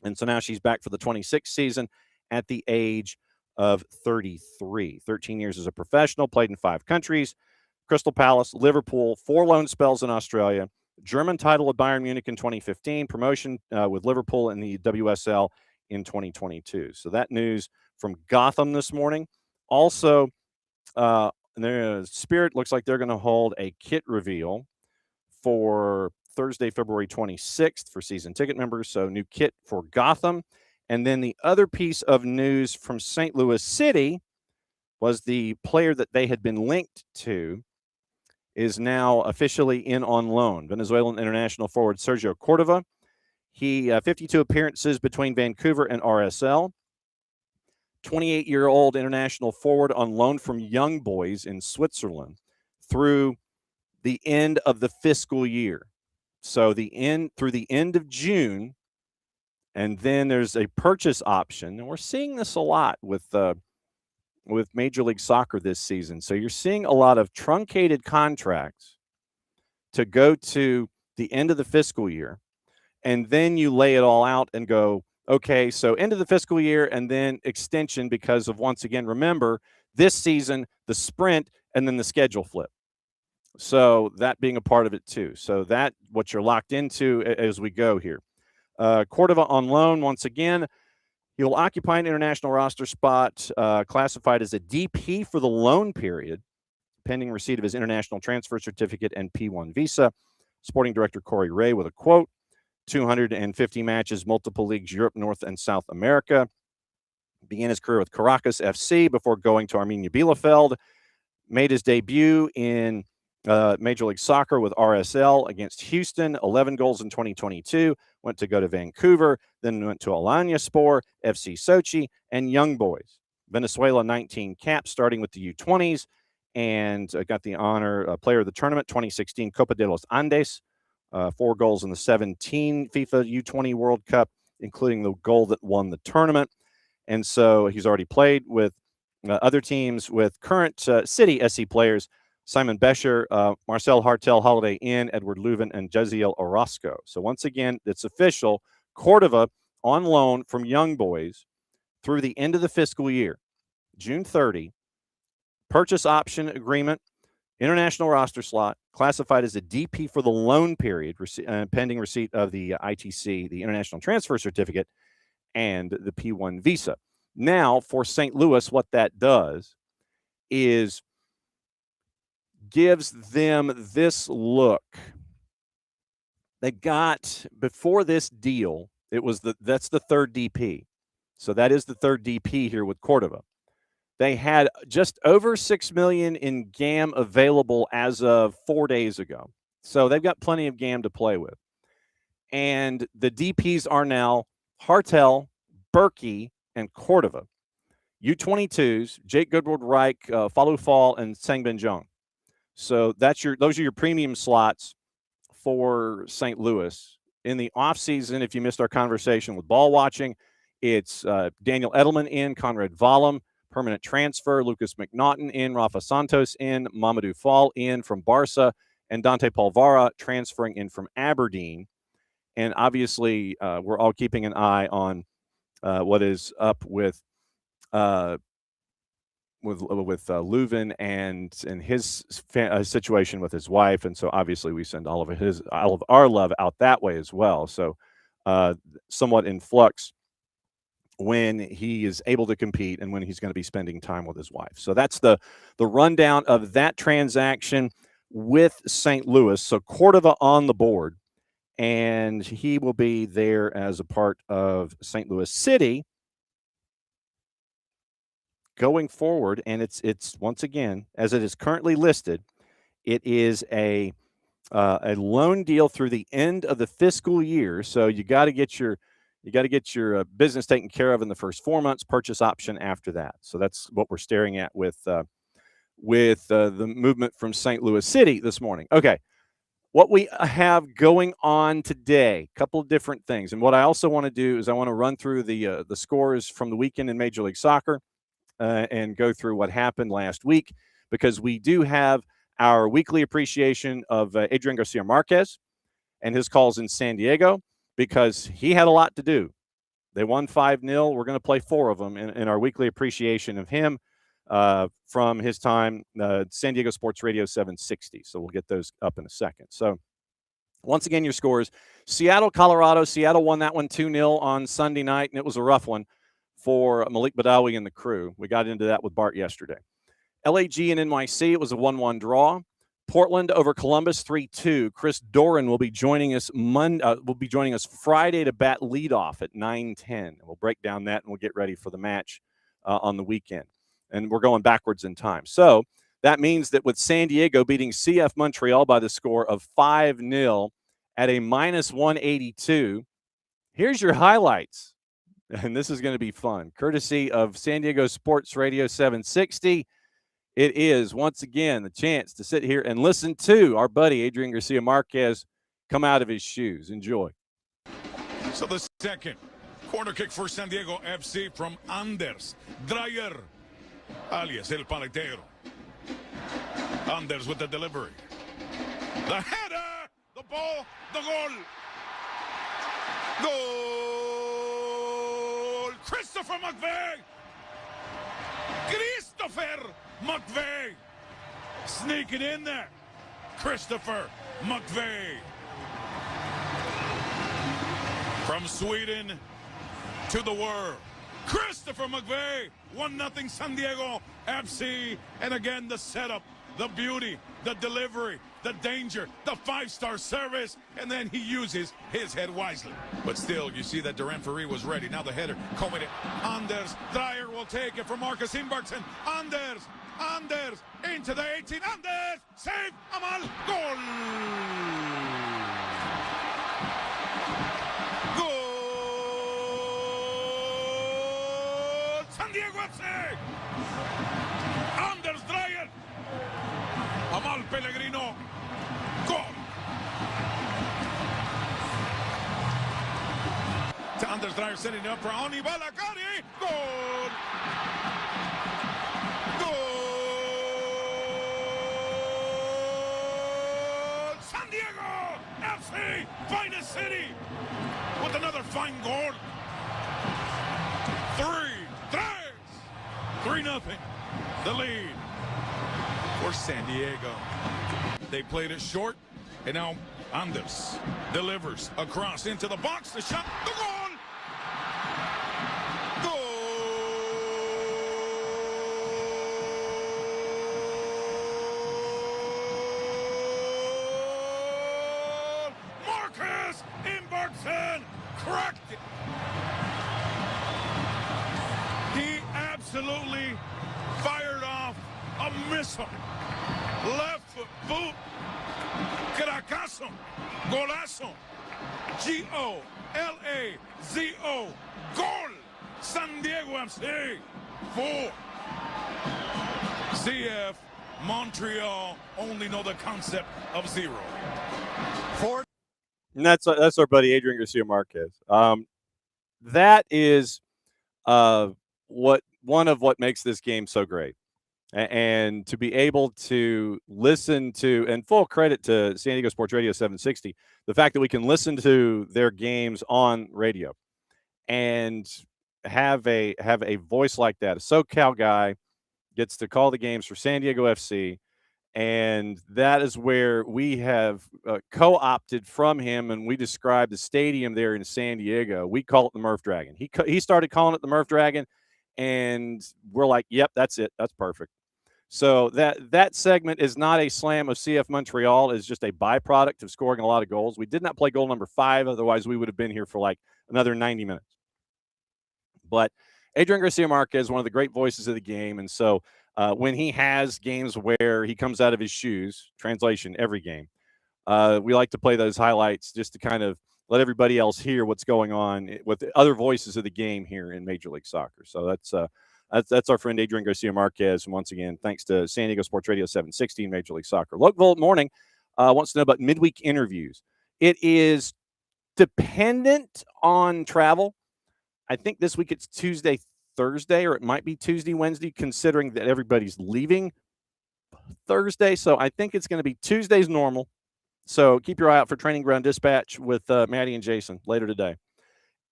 And so now she's back for the 26th season at the age of 33. 13 years as a professional, played in 5 countries, Crystal Palace, Liverpool, 4 loan spells in Australia, German title with Bayern Munich in 2015, promotion with Liverpool in the WSL in 2022. So that news from Gotham this morning. Also, Spirit looks like they're going to hold a kit reveal for Thursday, February 26th for season ticket members. So new kit for Gotham. And then the other piece of news from St. Louis City was the player that they had been linked to is now officially in on loan. Venezuelan international forward Sergio Cordova. He 52 appearances between Vancouver and RSL. 28-year-old international forward on loan from Young Boys in Switzerland through the end of the fiscal year. So through the end of June, and then there's a purchase option. And we're seeing this a lot with Major League Soccer this season. So you're seeing a lot of truncated contracts to go to the end of the fiscal year, and then you lay it all out and go, okay, so end of the fiscal year and then extension because of, once again, remember, this season, the sprint, and then the schedule flip. So that being a part of it too. So that what you're locked into as we go here. Cordova on loan, once again, he'll occupy an international roster spot classified as a DP for the loan period, pending receipt of his international transfer certificate and P1 visa. Sporting director Corey Ray with a quote, 250 matches, multiple leagues, Europe, North and South America. Began his career with Caracas FC before going to Arminia Bielefeld. Made his debut in Major League Soccer with RSL against Houston, 11 goals in 2022. Went to go to Vancouver, then went to Alanyaspor, FC Sochi, and Young Boys. Venezuela 19 caps, starting with the U20s, and got the honor player of the tournament, 2016 Copa de los Andes. 4 goals in the 17 FIFA U20 World Cup, including the goal that won the tournament. And so he's already played with other teams with current City SC players, Simon Bescher, Marcel Hartel, Holiday Inn, Edward Leuven, and Jeziel Orozco. So once again, it's official. Cordova on loan from Young Boys through the end of the fiscal year, June 30. Purchase option agreement, international roster slot, classified as a DP for the loan period, pending receipt of the ITC, the International Transfer Certificate, and the P1 visa. Now, for St. Louis, what that does is gives them this look. They got, before this deal, that's the third DP. So that is the third DP here with Cordova. They had just over $6 million in GAM available as of 4 days ago. So they've got plenty of GAM to play with. And the DPs are now Hartel, Berkey, and Cordova. U22s, Jake Goodward-Reich, Falou Fall, and Sangbin Jong. So those are your premium slots for St. Louis. In the offseason, if you missed our conversation with ball watching, it's Daniel Edelman in, Conrad Vollum, permanent transfer, Lucas McNaughton in, Rafa Santos in, Mamadou Fall in from Barca, and Dante Polvara transferring in from Aberdeen. And obviously, we're all keeping an eye on what is up with Leuven and his situation with his wife, and so obviously we send all of our love out that way as well. So somewhat in flux when he is able to compete and when he's going to be spending time with his wife. So that's the rundown of that transaction with St. Louis. So Cordova on the board, and he will be there as a part of St. Louis City going forward. And it's once again, as it is currently listed, it is a loan deal through the end of the fiscal year. So you got to get your business taken care of in the first 4 months, purchase option after that. So that's what we're staring at with the movement from St. Louis City this morning. Okay, what we have going on today, a couple of different things. And what I also want to do is I want to run through the scores from the weekend in Major League Soccer and go through what happened last week, because we do have our weekly appreciation of Adrian Garcia Marquez and his calls in San Diego, because he had a lot to do They won 5-0. We're going to play 4 of them in our weekly appreciation of him from his time, San Diego Sports Radio 760. So we'll get those up in a second. So once again, your scores. Seattle, Colorado. Seattle won that one 2-0 on Sunday night, and it was a rough one for Malik Badawi and the crew. We got into that with Bart yesterday. LAG and NYC, it was a 1-1 draw. Portland over Columbus 3-2. Chris Doran will be joining us Friday to bat leadoff at 9:10. We'll break down that and we'll get ready for the match on the weekend. And we're going backwards in time. So that means that with San Diego beating CF Montreal by the score of 5-0 at a -182, here's your highlights. And this is going to be fun. Courtesy of San Diego Sports Radio 760. It is, once again, the chance to sit here and listen to our buddy Adrian Garcia Marquez come out of his shoes. Enjoy. So the second corner kick for San Diego FC from Anders Dreyer, alias El Paletero. Anders with the delivery. The header, the ball, the goal. Goal! Christopher McVeigh! Christopher McVeigh! Sneaking in there. Christopher McVeigh. From Sweden to the world. Christopher McVeigh, 1-0 San Diego FC. And again, the setup, the beauty, the delivery, the danger, the 5-star service, and then he uses his head wisely. But still, you see that Durant Ferry was ready. Now the header coming in. Anders Dreyer will take it from Marcus Imbartsen. Anders into the 18. Anders, save, Amal, goal! Goal! San Diego FC! Anders Dreyer! Amal Pellegrino, goal! To Anders Dreyer, setting it up for Oni Balakari, goal! Goal! San Diego FC, finest city, with another fine goal. 3-0, the lead for San Diego. They played it short, and now Anders delivers across into the box. The shot, the goal! Goal! Marcus Imbartsen cracked it. He absolutely fired off a missile. Left foot, boot, cracazo, golazo, G-O-L-A-Z-O, goal, San Diego FC, 4. CF Montreal only know the concept of 0. 4. And that's our buddy Adrian Garcia Marquez. That is what makes this game so great. And to be able to listen to, and full credit to San Diego Sports Radio 760, the fact that we can listen to their games on radio and have a voice like that. A SoCal guy gets to call the games for San Diego FC, and that is where we have co-opted from him, and we describe the stadium there in San Diego. We call it the Murph Dragon. He started calling it the Murph Dragon, and we're like, yep, that's it. That's perfect. So that segment is not a slam of CF Montreal. It's just a byproduct of scoring a lot of goals. We did not play goal number 5. Otherwise, we would have been here for like another 90 minutes. But Adrian Garcia Marquez is one of the great voices of the game. And so when he has games where he comes out of his shoes, translation, every game, we like to play those highlights just to kind of let everybody else hear what's going on with the other voices of the game here in Major League Soccer. So that's our friend Adrian Garcia Marquez. And once again, thanks to San Diego Sports Radio 760 and Major League Soccer. Lokvolt Morning wants to know about midweek interviews. It is dependent on travel. I think this week it's Tuesday, Thursday, or it might be Tuesday, Wednesday, considering that everybody's leaving Thursday. So I think it's going to be Tuesday's normal. So keep your eye out for Training Ground Dispatch with Maddie and Jason later today.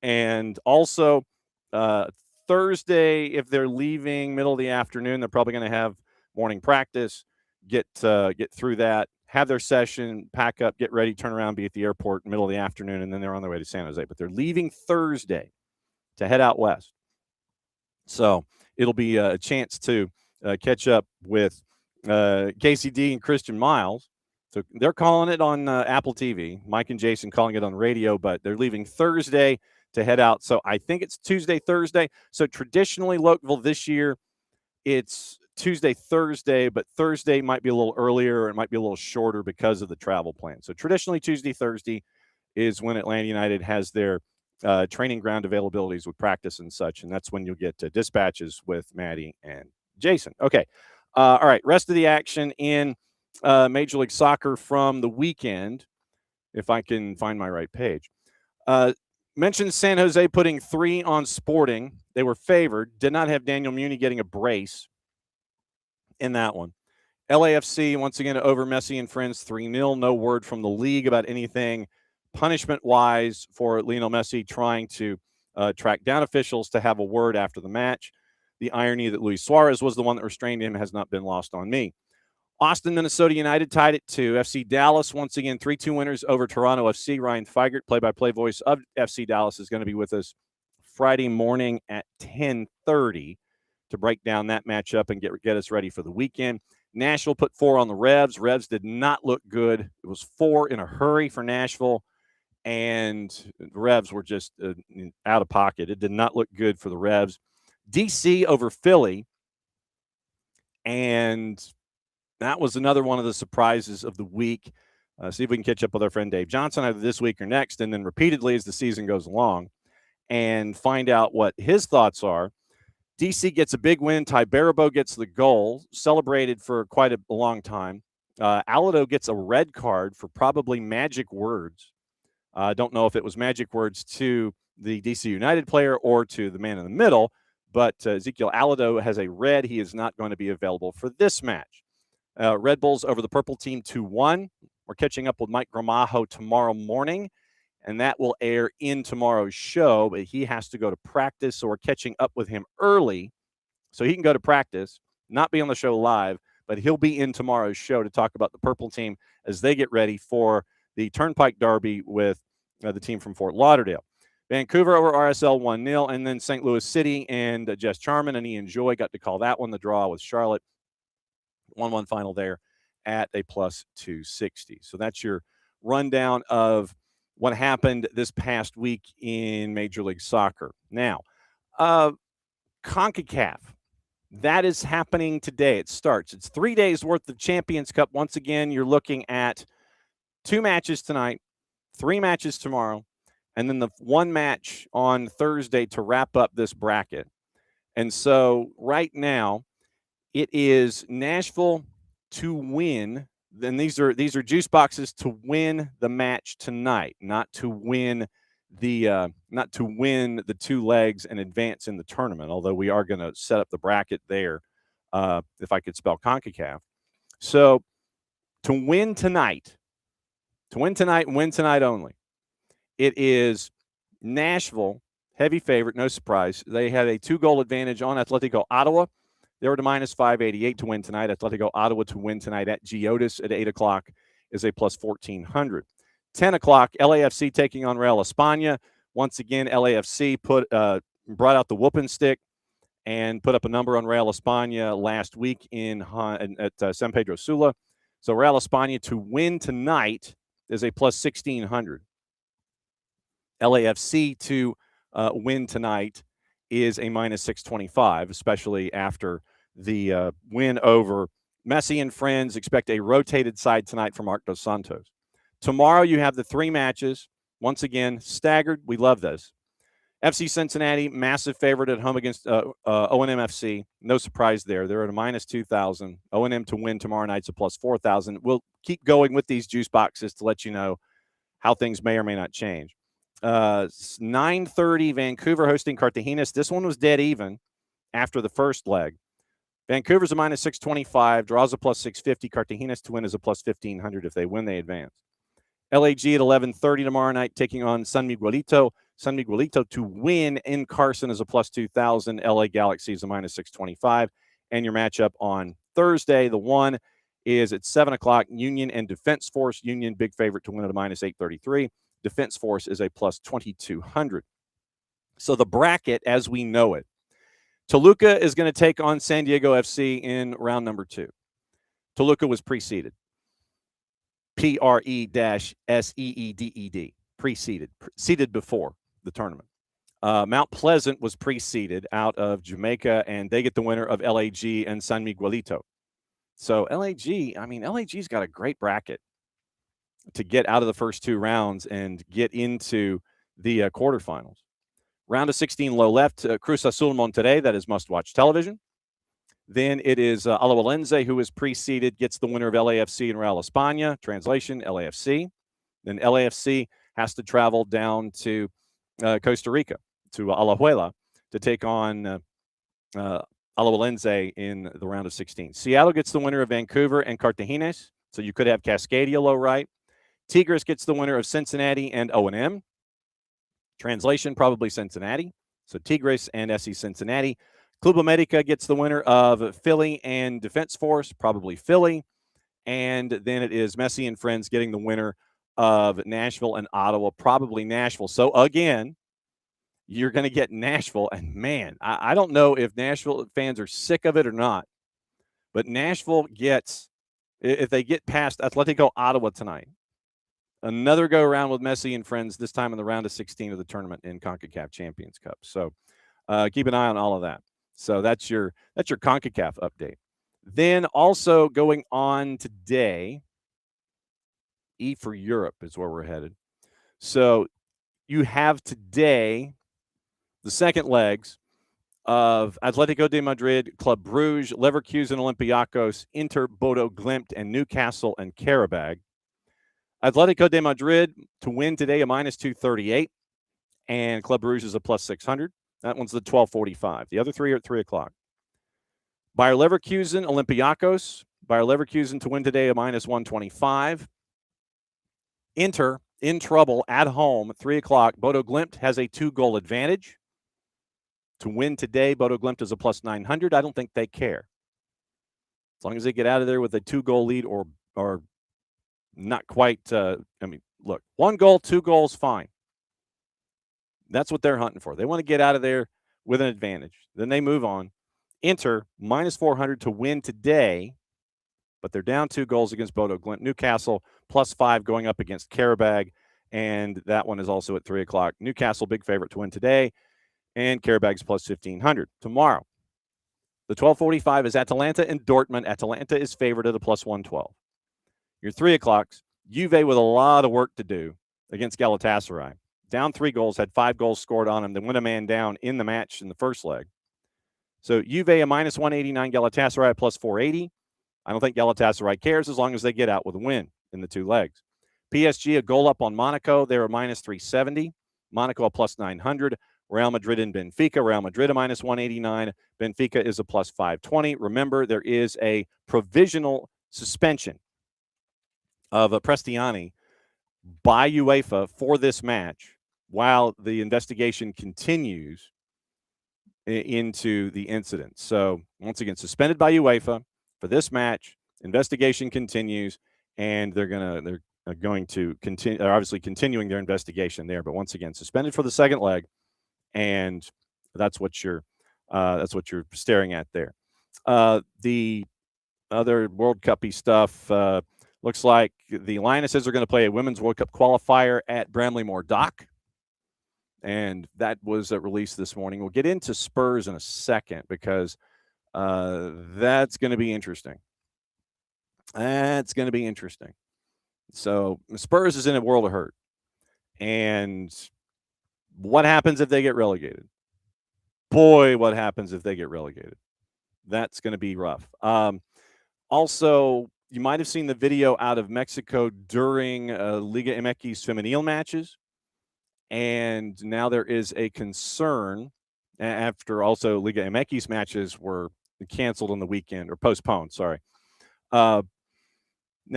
And also Thursday, if they're leaving middle of the afternoon, they're probably going to have morning practice, get through that, have their session, pack up, get ready, turn around, be at the airport middle of the afternoon, and then they're on their way to San Jose. But they're leaving Thursday to head out west. So it'll be a chance to catch up with Kacey D and Christian Miles. So they're calling it on Apple TV. Mike and Jason calling it on radio, but they're leaving Thursday to head out. So I think it's Tuesday, Thursday. So traditionally, Lokeville this year, it's Tuesday, Thursday, but Thursday might be a little earlier. It might be a little shorter because of the travel plan. So traditionally, Tuesday, Thursday is when Atlanta United has their training ground availabilities with practice and such, and that's when you'll get dispatches with Maddie and Jason. Okay. All right. Rest of the action in Major League Soccer from the weekend, if I can find my right page. Mentioned San Jose putting 3 on Sporting. They were favored. Did not have Daniel Muni getting a brace in that one. LAFC, once again, over Messi and friends, 3-0. No word from the league about anything punishment-wise for Lionel Messi trying to track down officials to have a word after the match. The irony that Luis Suarez was the one that restrained him has not been lost on me. Austin, Minnesota United tied it 2. FC Dallas, once again, 3-2 winners over Toronto FC. Ryan Feigert, play-by-play voice of FC Dallas, is going to be with us Friday morning at 10:30 to break down that matchup and get us ready for the weekend. Nashville put 4 on the Revs. Revs did not look good. It was 4 in a hurry for Nashville, and the Revs were just out of pocket. It did not look good for the Revs. DC over Philly, and that was another one of the surprises of the week. See if we can catch up with our friend Dave Johnson either this week or next, and then repeatedly as the season goes along, and find out what his thoughts are. DC gets a big win. Ty Barabo gets the goal, celebrated for quite a long time. Alado gets a red card for probably magic words. I don't know if it was magic words to the DC United player or to the man in the middle, but Ezekiel Alado has a red. He is not going to be available for this match. Red Bulls over the Purple Team 2-1. We're catching up with Mike Gramajo tomorrow morning, and that will air in tomorrow's show, but he has to go to practice, so we're catching up with him early so he can go to practice, not be on the show live, but he'll be in tomorrow's show to talk about the Purple Team as they get ready for the Turnpike Derby with the team from Fort Lauderdale. Vancouver over RSL 1-0, and then St. Louis City and Jess Charman and Ian Joy got to call that one the draw with Charlotte. 1-1 final there at a plus 260. So that's your rundown of what happened this past week in Major League Soccer. Now, CONCACAF, that is happening today. It starts. It's 3 days worth of Champions Cup. Once again, you're looking at 2 matches tonight, 3 matches tomorrow, and then the 1 match on Thursday to wrap up this bracket. And so right now, it is Nashville to win. Then these are juice boxes to win the match tonight, not to win the 2 legs and advance in the tournament. Although we are going to set up the bracket there, if I could spell CONCACAF. So to win tonight, and win tonight only, it is Nashville, heavy favorite, no surprise. They had a 2-goal advantage on Atletico Ottawa. They were to minus 588 to win tonight. Atletico Ottawa to win tonight at Geodis at 8 o'clock is a plus 1,400. 10 o'clock, LAFC taking on Real España. Once again, LAFC brought out the whooping stick and put up a number on Real España last week at San Pedro Sula. So Real España to win tonight is a plus 1,600. LAFC to win tonight is a minus 625, especially after the win over Messi and friends. Expect a rotated side tonight from Marc Dos Santos. Tomorrow you have the 3 matches. Once again, staggered. We love this. FC Cincinnati, massive favorite at home against O&M FC. No surprise there. They're at a minus 2,000. O&M to win tomorrow night's a plus 4,000. We'll keep going with these juice boxes to let you know how things may or may not change. 9:30, Vancouver hosting Cartagenas. This one was dead even after the first leg. Vancouver's a minus 625, draws a plus 650. Cartagenas to win is a plus 1,500. If they win, they advance. LAG at 11:30 tomorrow night, taking on San Miguelito. San Miguelito to win in Carson is a plus 2,000. LA Galaxy is a minus 625. And your matchup on Thursday, the one is at 7 o'clock, Union and Defense Force. Union, big favorite to win at a minus 833. Defense Force is a plus 2,200. So the bracket as we know it, Toluca is going to take on San Diego FC in round number 2. Toluca was preceded. P-R-E-S-E-E-D-E-D. Preceded. Seeded before the tournament. Mount Pleasant was preceded out of Jamaica, and they get the winner of LAG and San Miguelito. So LAG's got a great bracket to get out of the first 2 rounds and get into the quarterfinals. Round of 16 low left, Cruz Azul Monterrey, that is must-watch television. Then it is Alajuelense, who is preceded, gets the winner of LAFC and Real España. Translation, LAFC. Then LAFC has to travel down to Costa Rica, to Alajuela, to take on Alajuelense in the round of 16. Seattle gets the winner of Vancouver and Cartagenes, so you could have Cascadia low right. Tigres gets the winner of Cincinnati and O&M. Translation, probably Cincinnati. So Tigres and SC Cincinnati. Club America gets the winner of Philly and Defense Force, probably Philly. And then it is Messi and Friends getting the winner of Nashville and Ottawa, probably Nashville. So again, you're going to get Nashville. And man, I don't know if Nashville fans are sick of it or not, but Nashville gets, if they get past Atletico Ottawa tonight, another go around with Messi and Friends, this time in the round of 16 of the tournament in CONCACAF Champions Cup. So keep an eye on all of that. So that's your CONCACAF update. Then also going on today, E for Europe is where we're headed. So you have today the second legs of Atletico de Madrid, Club Brugge, Leverkusen, Olympiacos, Inter, Bodo Glimt, and Newcastle and Karabag. Atletico de Madrid to win today a minus 238, and Club Brugge is a plus 600. That one's the 12:45. The other 3 are at 3 o'clock. Bayer Leverkusen, Olympiacos. Bayer Leverkusen to win today a minus 125. Inter in trouble at home, 3 o'clock. Bodo Glimt has a 2-goal advantage. To win today, Bodo Glimt is a plus 900. I don't think they care. As long as they get out of there with a 2-goal lead or not quite, look, 1 goal, 2 goals, fine. That's what they're hunting for. They want to get out of there with an advantage. Then they move on. Inter, minus 400 to win today, but they're down 2 goals against Bodo Glimt. Newcastle, plus 5 going up against Karabag, and that one is also at 3 o'clock. Newcastle, big favorite to win today, and Karabag's plus 1,500. Tomorrow, the 12:45 is Atalanta and Dortmund. Atalanta is favored at a plus 112. Your 3 o'clocks, Juve with a lot of work to do against Galatasaray. Down 3 goals, had 5 goals scored on them. They went a man down in the match in the first leg. So Juve a minus 189, Galatasaray plus 480. I don't think Galatasaray cares as long as they get out with a win in the 2 legs. PSG a goal up on Monaco. They're a minus 370. Monaco a plus 900. Real Madrid and Benfica. Real Madrid a minus 189. Benfica is a plus 520. Remember, there is a provisional suspension of Prestiani by UEFA for this match while the investigation continues into the incident. So once again, suspended by UEFA for this match. Investigation continues, and they're going to continue. They're obviously continuing their investigation there. But once again, suspended for the second leg, and that's what you're staring at there. The other World Cup-y stuff looks like the Lionesses are going to play a Women's World Cup qualifier at Bramley-Moore Dock. And that was released this morning. We'll get into Spurs in a second because that's going to be interesting. That's going to be interesting. So Spurs is in a world of hurt. And what happens if they get relegated? Boy, what happens if they get relegated? That's going to be rough. Also, you might have seen the video out of Mexico during Liga MX Femenil matches. And now there is a concern after also Liga MX matches were canceled on the weekend or postponed, sorry. Now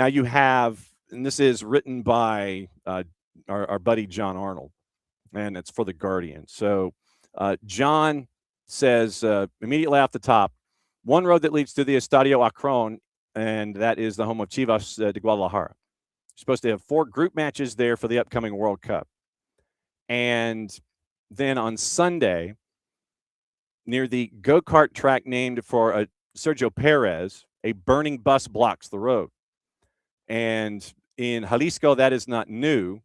you have, and this is written by our buddy John Arnold. and it's for the Guardian. So John says immediately off the top, one road that leads to the Estadio Akron, and that is the home of Chivas de Guadalajara. You're supposed to have 4 group matches there for the upcoming World Cup. And then on Sunday, near the go-kart track named for Sergio Perez, a burning bus blocks the road. And in Jalisco, that is not new,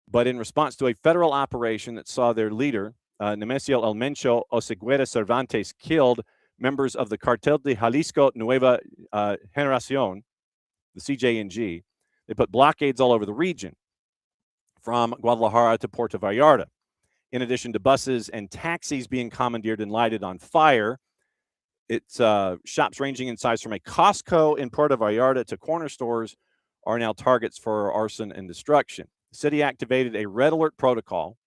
but in response to a federal operation that saw their leader, Nemesio El Mencho Oseguera Cervantes, killed members of the Cartel de Jalisco Nueva Generación, the CJNG, they put blockades all over the region, from Guadalajara to Puerto Vallarta. In addition to buses and taxis being commandeered and lighted on fire, it's shops ranging in size from a Costco in Puerto Vallarta to corner stores are now targets for arson and destruction. The city activated a red alert protocol,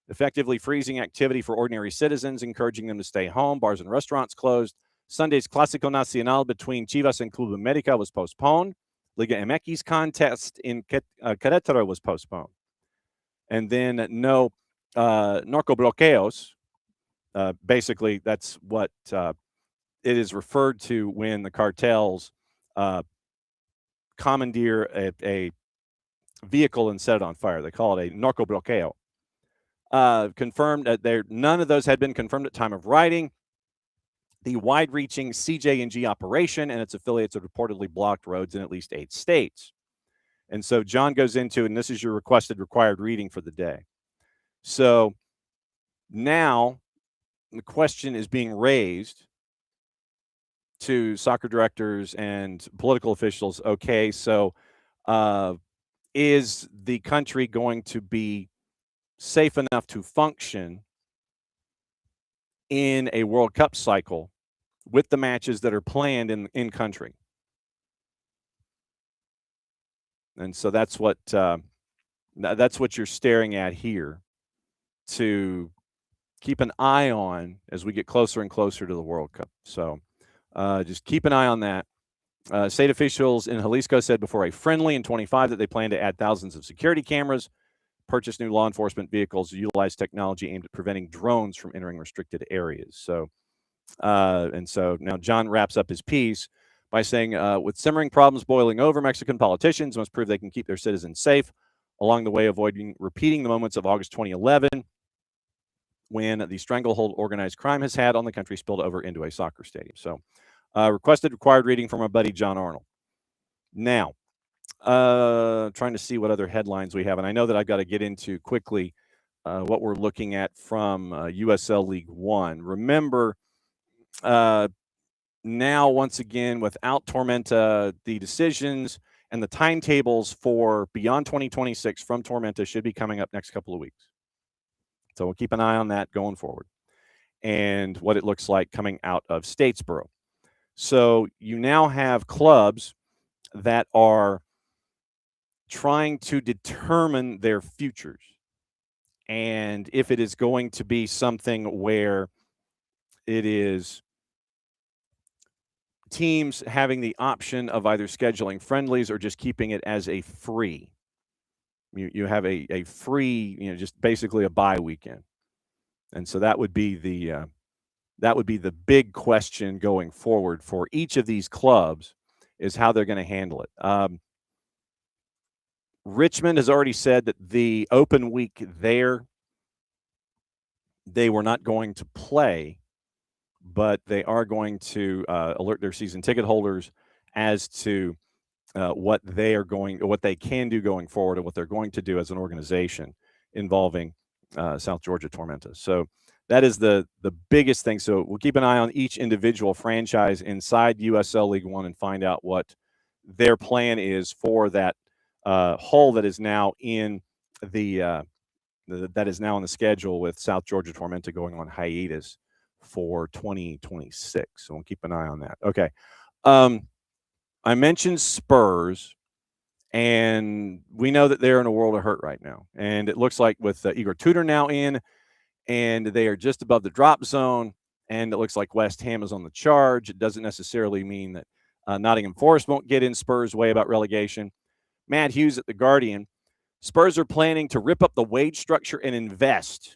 effectively freezing activity for ordinary citizens, encouraging them to stay home. Bars and restaurants closed. Sunday's Clásico Nacional between Chivas and Club América was postponed. Liga MX contest in Querétaro was postponed. And then no narcobloqueos. Basically, that's what it is referred to when the cartels commandeer a vehicle and set it on fire. They call it a narcobloqueo. Confirmed that none of those had been confirmed at time of writing. The wide-reaching CJNG operation and its affiliates have reportedly blocked roads in at least 8 states. And so John goes into, and this is your required reading for the day. So now the question is being raised to soccer directors and political officials. Okay, so is the country going to be safe enough to function in a World Cup cycle with the matches that are planned in country? And so that's what you're staring at here, to keep an eye on as we get closer and closer to the World Cup. So just keep an eye on that. State officials in Jalisco said before a friendly in 25 that they plan to add thousands of security cameras, purchase new law enforcement vehicles, utilize technology aimed at preventing drones from entering restricted areas. So, and so now John wraps up his piece by saying, with simmering problems boiling over, Mexican politicians must prove they can keep their citizens safe, along the way avoiding repeating the moments of August 2011, when the stranglehold organized crime has had on the country spilled over into a soccer stadium. So, required reading from our buddy John Arnold. Now, trying to see what other headlines we have. And I know that I've got to get into quickly what we're looking at from USL League One. Remember, now, once again, without Tormenta, the decisions and the timetables for beyond 2026 from Tormenta should be coming up next couple of weeks. So we'll keep an eye on that going forward and what it looks like coming out of Statesboro. So you now have clubs that are trying to determine their futures, and if it is going to be something where it is teams having the option of either scheduling friendlies or just keeping it as a free. You have a free, just basically a bye weekend. And so that would be the big question going forward for each of these clubs, is how they're going to handle it. Richmond has already said that the open week there, they were not going to play, but they are going to alert their season ticket holders as to what they can do going forward and what they're going to do as an organization involving South Georgia Tormenta. So that is the biggest thing. So we'll keep an eye on each individual franchise inside USL League One and find out what their plan is for that hole that is now in the schedule, with South Georgia Tormenta going on hiatus for 2026. So we'll keep an eye on that. Okay. I mentioned Spurs, and we know that they're in a world of hurt right now. And it looks like with Igor Tudor now in, and they are just above the drop zone, and it looks like West Ham is on the charge. It doesn't necessarily mean that Nottingham Forest won't get in Spurs' way about relegation. Matt Hughes at The Guardian Spurs are planning to rip up the wage structure and invest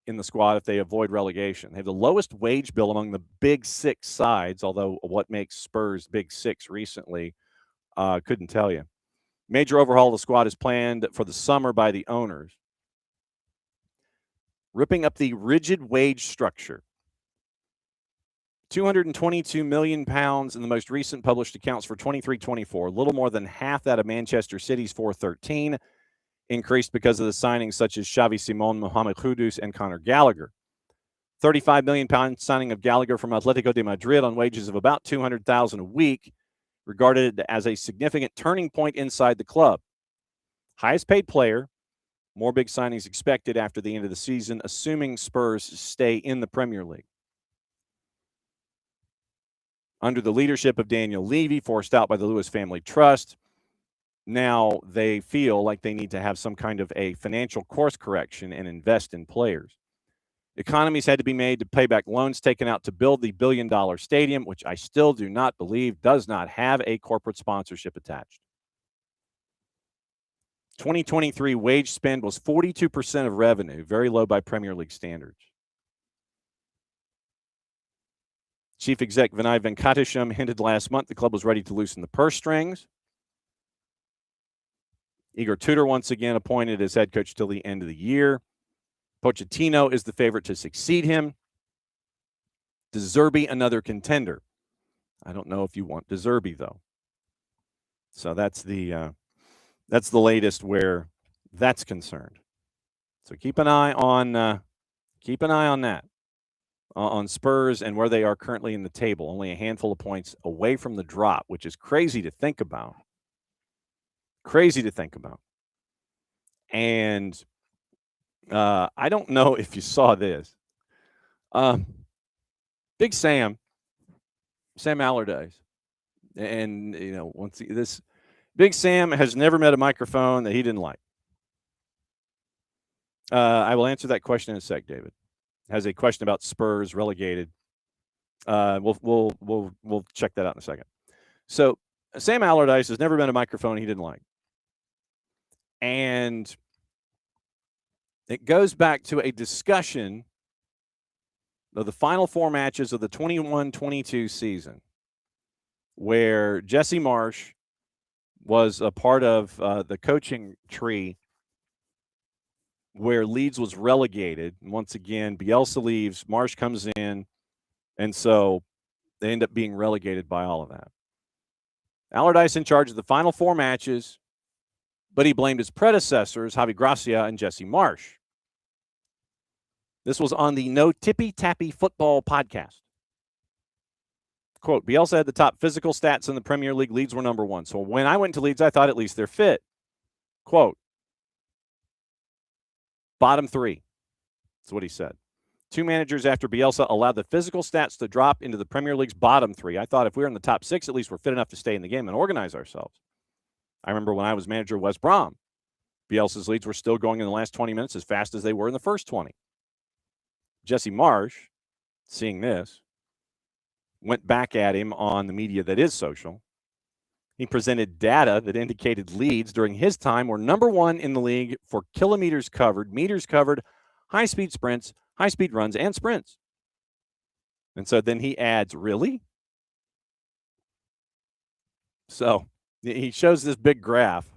in the squad if they avoid relegation. They have the lowest wage bill among the Big Six sides, although what makes Spurs Big Six recently, couldn't tell you. Major overhaul of the squad is planned for the summer by the owners. Ripping up the rigid wage structure. £222 million in the most recent published accounts for 23-24, a little more than half that of Manchester City's 413, increased because of the signings such as Xavi Simon, Mohamed Kudus, and Conor Gallagher. £35 million signing of Gallagher from Atletico de Madrid on wages of about $200,000 a week, regarded as a significant turning point inside the club. Highest paid player, more big signings expected after the end of the season, assuming Spurs stay in the Premier League. Under the leadership of Daniel Levy, forced out by the Lewis Family Trust, now they feel like they need to have some kind of a financial course correction and invest in players. Economies had to be made to pay back loans taken out to build the billion-dollar stadium, which I still do not believe does not have a corporate sponsorship attached. 2023 wage spend was 42% of revenue, very low by Premier League standards. Chief Exec Vinay Venkatesham hinted last month the club was ready to loosen the purse strings. Igor Tudor once again appointed as head coach till the end of the year. Pochettino is the favorite to succeed him. De Zerbi, another contender. I don't know if you want De Zerbi, though. So that's the latest where that's concerned. So keep an eye on that. On Spurs and where they are currently in the table, only a handful of points away from the drop, which is crazy to think about. And I don't know if you saw this. Big Sam Allardyce, and this Big Sam has never met a microphone that he didn't like. I will answer that question in a sec, David. Has a question about Spurs relegated. We'll check that out in a second. So Sam Allardyce has never been a microphone he didn't like. And it goes back to a discussion of the final four matches of the 21-22 season, where Jesse Marsh was a part of the coaching tree where Leeds was relegated. And once again, Bielsa leaves, Marsh comes in, and so they end up being relegated by all of that. Allardyce in charge of the final four matches, but he blamed his predecessors, Javi Gracia and Jesse Marsh. This was on the No Tippy Tappy Football podcast. Quote, Bielsa had the top physical stats in the Premier League. Leeds were number one. So when I went to Leeds, I thought at least they're fit. Quote, bottom three. That's what he said. Two managers after Bielsa allowed the physical stats to drop into the Premier League's bottom three. I thought if we were in the top six, at least we're fit enough to stay in the game and organize ourselves. I remember when I was manager of West Brom, Bielsa's Leeds were still going in the last 20 minutes as fast as they were in the first 20. Jesse Marsh, seeing this, went back at him on the media that is social. He presented data that indicated Leeds during his time were number one in the league for kilometers covered, meters covered, high-speed sprints, high-speed runs, and sprints. And so then he adds, really? So he shows this big graph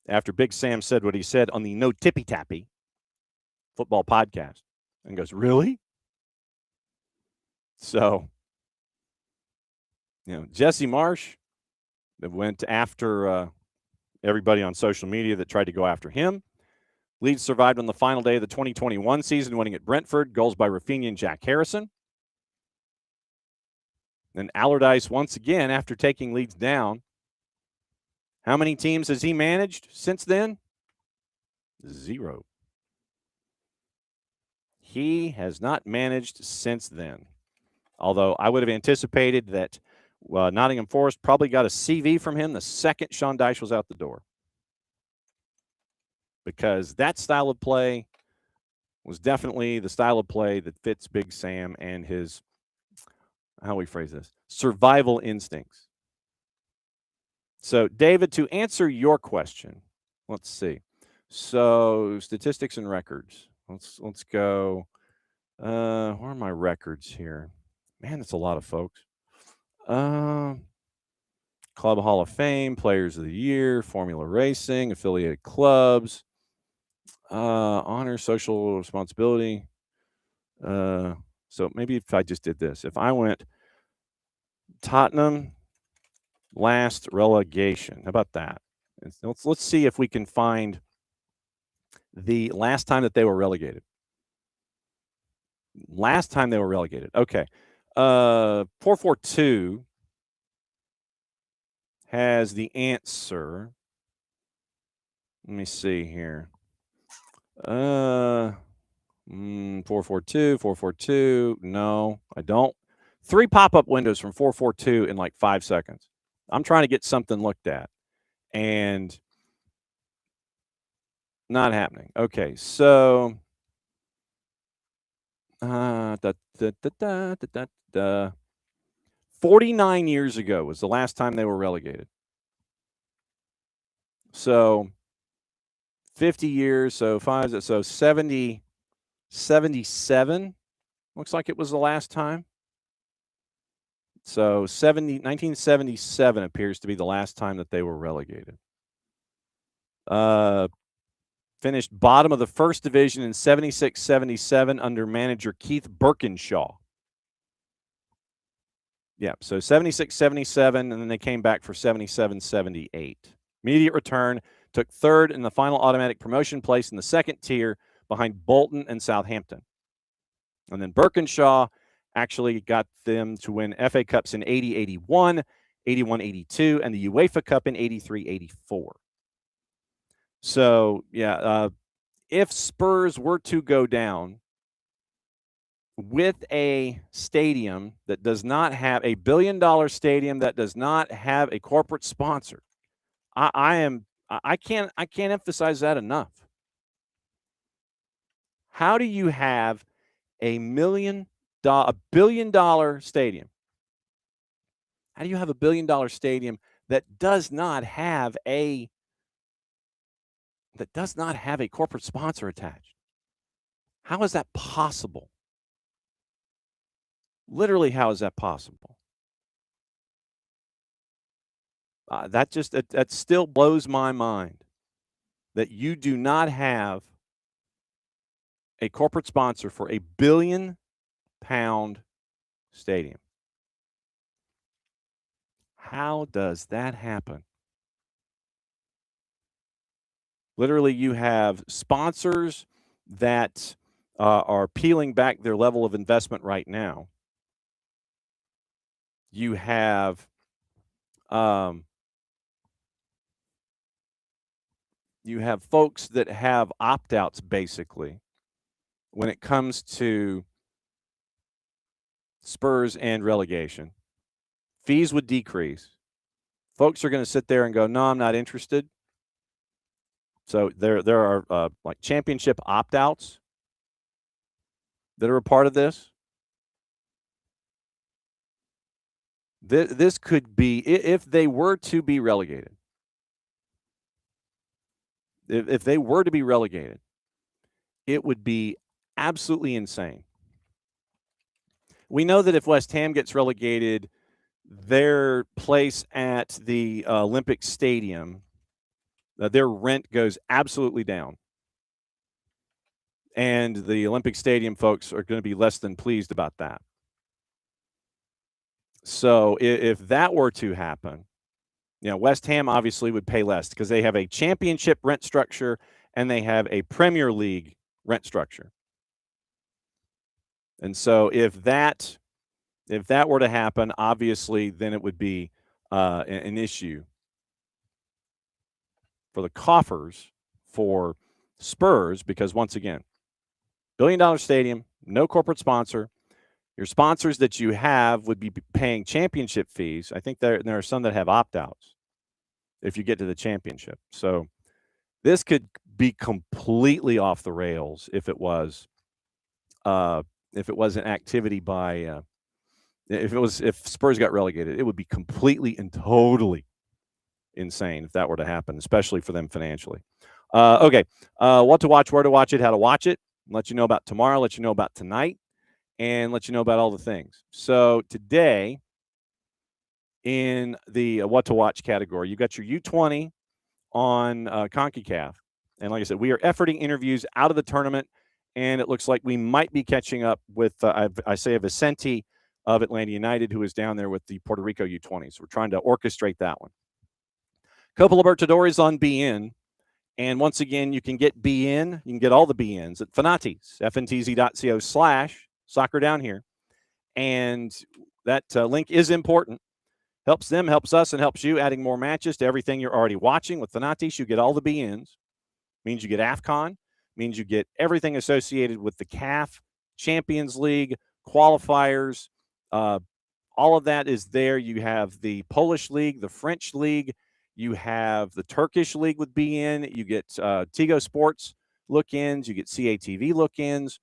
after Big Sam said what he said on the No Tippy Tappy Football podcast and goes, really? So, Jesse Marsh that went after everybody on social media that tried to go after him. Leeds survived on the final day of the 2021 season, winning at Brentford, goals by Rafinha and Jack Harrison. And Allardyce, once again, after taking Leeds down, how many teams has he managed since then? 0. He has not managed since then. Although I would have anticipated that Nottingham Forest probably got a CV from him the second Sean Dyche was out the door. Because that style of play was definitely the style of play that fits Big Sam and his, how do we phrase this, survival instincts. So, David, to answer your question, Let's see. So statistics and records. Let's go. Where are my records here? Man, that's a lot of folks. Club Hall of Fame, Players of the Year, Formula Racing, affiliated clubs, honor, social responsibility. So maybe if I just did this, if I went Tottenham last relegation, how about that? Let's see if we can find the last time that they were relegated. Last time they were relegated. Okay. 442 has the answer. Let me see here. 442. No, I don't. 3 pop-up windows from 442 in like 5 seconds. I'm trying to get something looked at, and not happening. Okay, so 49 years ago was the last time they were relegated. So 50 years, so 77 looks like it was the last time. So 1977 appears to be the last time that they were relegated. Finished bottom of the first division in 76-77 under manager Keith Birkinshaw. Yeah, so 76-77, and then they came back for 77-78. Immediate return, took third in the final automatic promotion place in the second tier behind Bolton and Southampton. And then Birkinshaw actually got them to win FA Cups in 80-81, 81-82, and the UEFA Cup in 83-84. So, yeah, if Spurs were to go down with a stadium that does not have a $1 billion stadium that does not have a corporate sponsor, I can't emphasize that enough. How do you have a $1 billion stadium? How do you have a $1 billion stadium that does not have a corporate sponsor attached? How is that possible? Literally, how is that possible? That still blows my mind that you do not have a corporate sponsor for a £1 billion stadium. How does that happen? Literally, you have sponsors that are peeling back their level of investment right now. You have folks that have opt-outs, basically, when it comes to Spurs and relegation. Fees would decrease. Folks are going to sit there and go, no, I'm not interested. So there are like championship opt-outs that are a part of this. This could be, if they were to be relegated, if they were to be relegated, it would be absolutely insane. We know that if West Ham gets relegated, their place at the Olympic Stadium, their rent goes absolutely down. And the Olympic Stadium folks are going to be less than pleased about that. So if that were to happen, West Ham obviously would pay less because they have a championship rent structure and they have a Premier League rent structure. And so if that were to happen, obviously then it would be an issue for the coffers for Spurs because, once again, $1 billion stadium, no corporate sponsor. Your sponsors that you have would be paying championship fees. I think there are some that have opt-outs if you get to the championship. So this could be completely off the rails if it was an activity by if Spurs got relegated. It would be completely and totally insane if that were to happen, especially for them financially. Okay, what to watch, where to watch it, how to watch it. Let you know about tomorrow, let you know about tonight, and let you know about all the things. So today, in the what to watch category, you got your U20 on CONCACAF. And like I said, we are efforting interviews out of the tournament, and it looks like we might be catching up with, I say, Vicente of Atlanta United, who is down there with the Puerto Rico U20s. We're trying to orchestrate that one. Couple of Libertadores on BN. And once again, you can get BN, you can get all the BNs at Fanatis, fntz.co/soccer down here. And that link is important. Helps them, helps us, and helps you, adding more matches to everything you're already watching. With Fanatis, you get all the BNs. Means you get AFCON. Means you get everything associated with the CAF, Champions League, qualifiers. All of that is there. You have the Polish League, the French League. You have the Turkish League with BN. You get Tigo Sports look-ins. You get CATV look-ins.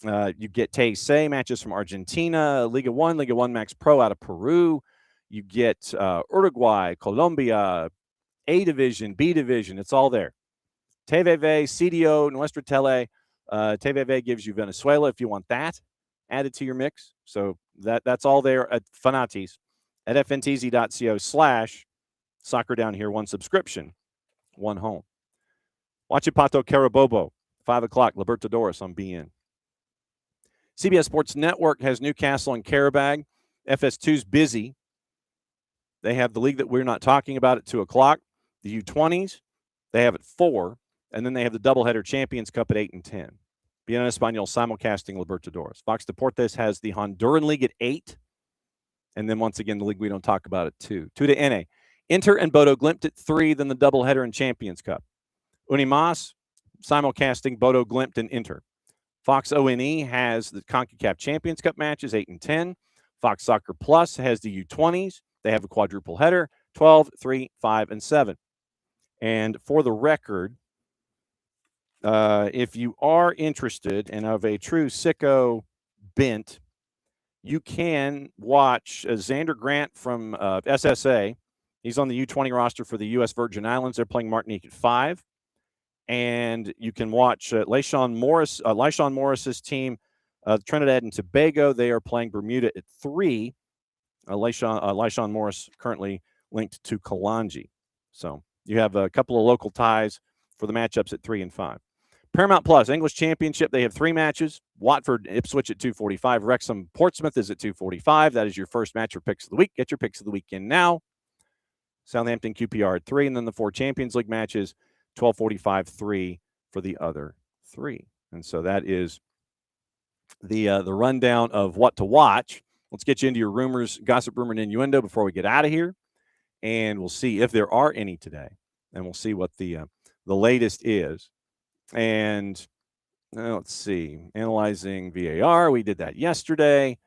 You get TSA matches from Argentina, Liga One Max Pro out of Peru. You get Uruguay, Colombia, A Division, B Division. It's all there. TVV, CDO, Nuestra Tele. TVV gives you Venezuela if you want that added to your mix. So that's all there at Fanatis at fntz.co/soccer down here. One subscription, one home. Huachipato Carabobo, 5 o'clock, Libertadores on BN. CBS Sports Network has Newcastle and Carabag. FS2's busy. They have the league that we're not talking about at 2 o'clock. The U20s, they have at 4. And then they have the doubleheader Champions Cup at 8 and 10. BN Español simulcasting Libertadores. Fox Deportes has the Honduran League at 8. And then once again, the league we don't talk about at 2. 2 to NA. Inter and Bodo Glimt at 3, then the doubleheader and Champions Cup. Unimas simulcasting Bodo Glimt and Inter. Fox ONE has the CONCACAF Champions Cup matches, 8 and 10. Fox Soccer Plus has the U20s. They have a quadruple header, 12, 3, 5, and 7. And for the record, if you are interested and of a true sicko bent, you can watch Xander Grant from SSA. He's on the U20 roster for the U.S. Virgin Islands. They're playing Martinique at 5. And you can watch Lyshawn Morris's team, Trinidad and Tobago. They are playing Bermuda at 3. Lyshawn Morris currently linked to Kalanji. So you have a couple of local ties for the matchups at 3 and 5. Paramount Plus, English Championship, they have 3 matches. Watford, Ipswich at 2:45. Wrexham, Portsmouth is at 2:45. That is your first match for picks of the week. Get your picks of the weekend now. Southampton, QPR at 3. And then the 4 Champions League matches, 12:45, 3 for the other 3. And so that is the rundown of what to watch. Let's get you into your rumors, gossip, rumor, and innuendo before we get out of here. And we'll see if there are any today. And we'll see what the latest is. And let's see, analyzing VAR. We did that yesterday.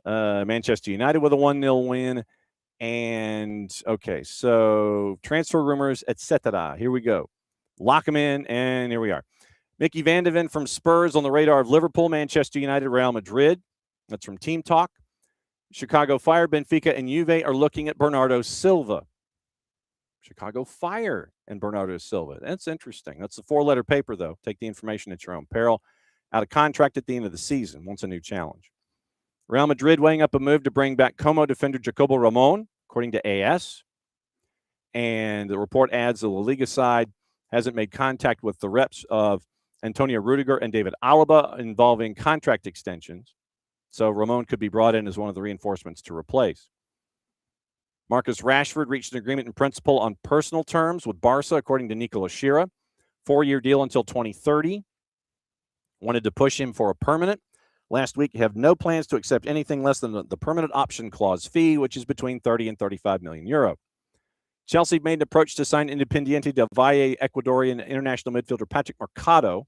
Manchester United with a 1-0 win. And, okay, so transfer rumors, etc. Here we go. Lock them in, and here we are. Mickey Van de Ven from Spurs on the radar of Liverpool, Manchester United, Real Madrid. That's from Team Talk. Chicago Fire, Benfica, and Juve are looking at Bernardo Silva. Chicago Fire and Bernardo Silva. That's interesting. That's a 4-letter paper, though. Take the information at your own peril. Out of contract at the end of the season. Wants a new challenge. Real Madrid weighing up a move to bring back Como defender Jacobo Ramon, according to AS. And the report adds the La Liga side hasn't made contact with the reps of Antonio Rudiger and David Alaba involving contract extensions. So Ramon could be brought in as one of the reinforcements to replace. Marcus Rashford reached an agreement in principle on personal terms with Barca, according to Nicola Shira. 4-year deal until 2030. Wanted to push him for a permanent. Last week, have no plans to accept anything less than the permanent option clause fee, which is between 30 and 35 million euro. Chelsea made an approach to sign Independiente del Valle Ecuadorian international midfielder Patrick Mercado.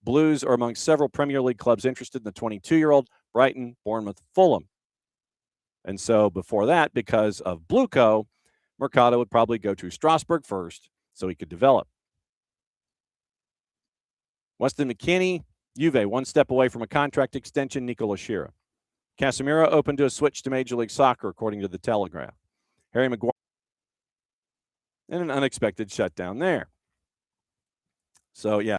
Blues are among several Premier League clubs interested in the 22-year-old. Brighton, Bournemouth, Fulham. And so before that, because of Blueco, Mercado would probably go to Strasbourg first so he could develop. Weston McKennie, Juve, 1 step away from a contract extension, Nicola Shira. Casemiro open to a switch to Major League Soccer, according to The Telegraph. Harry Maguire. and an unexpected shutdown there. So, yeah.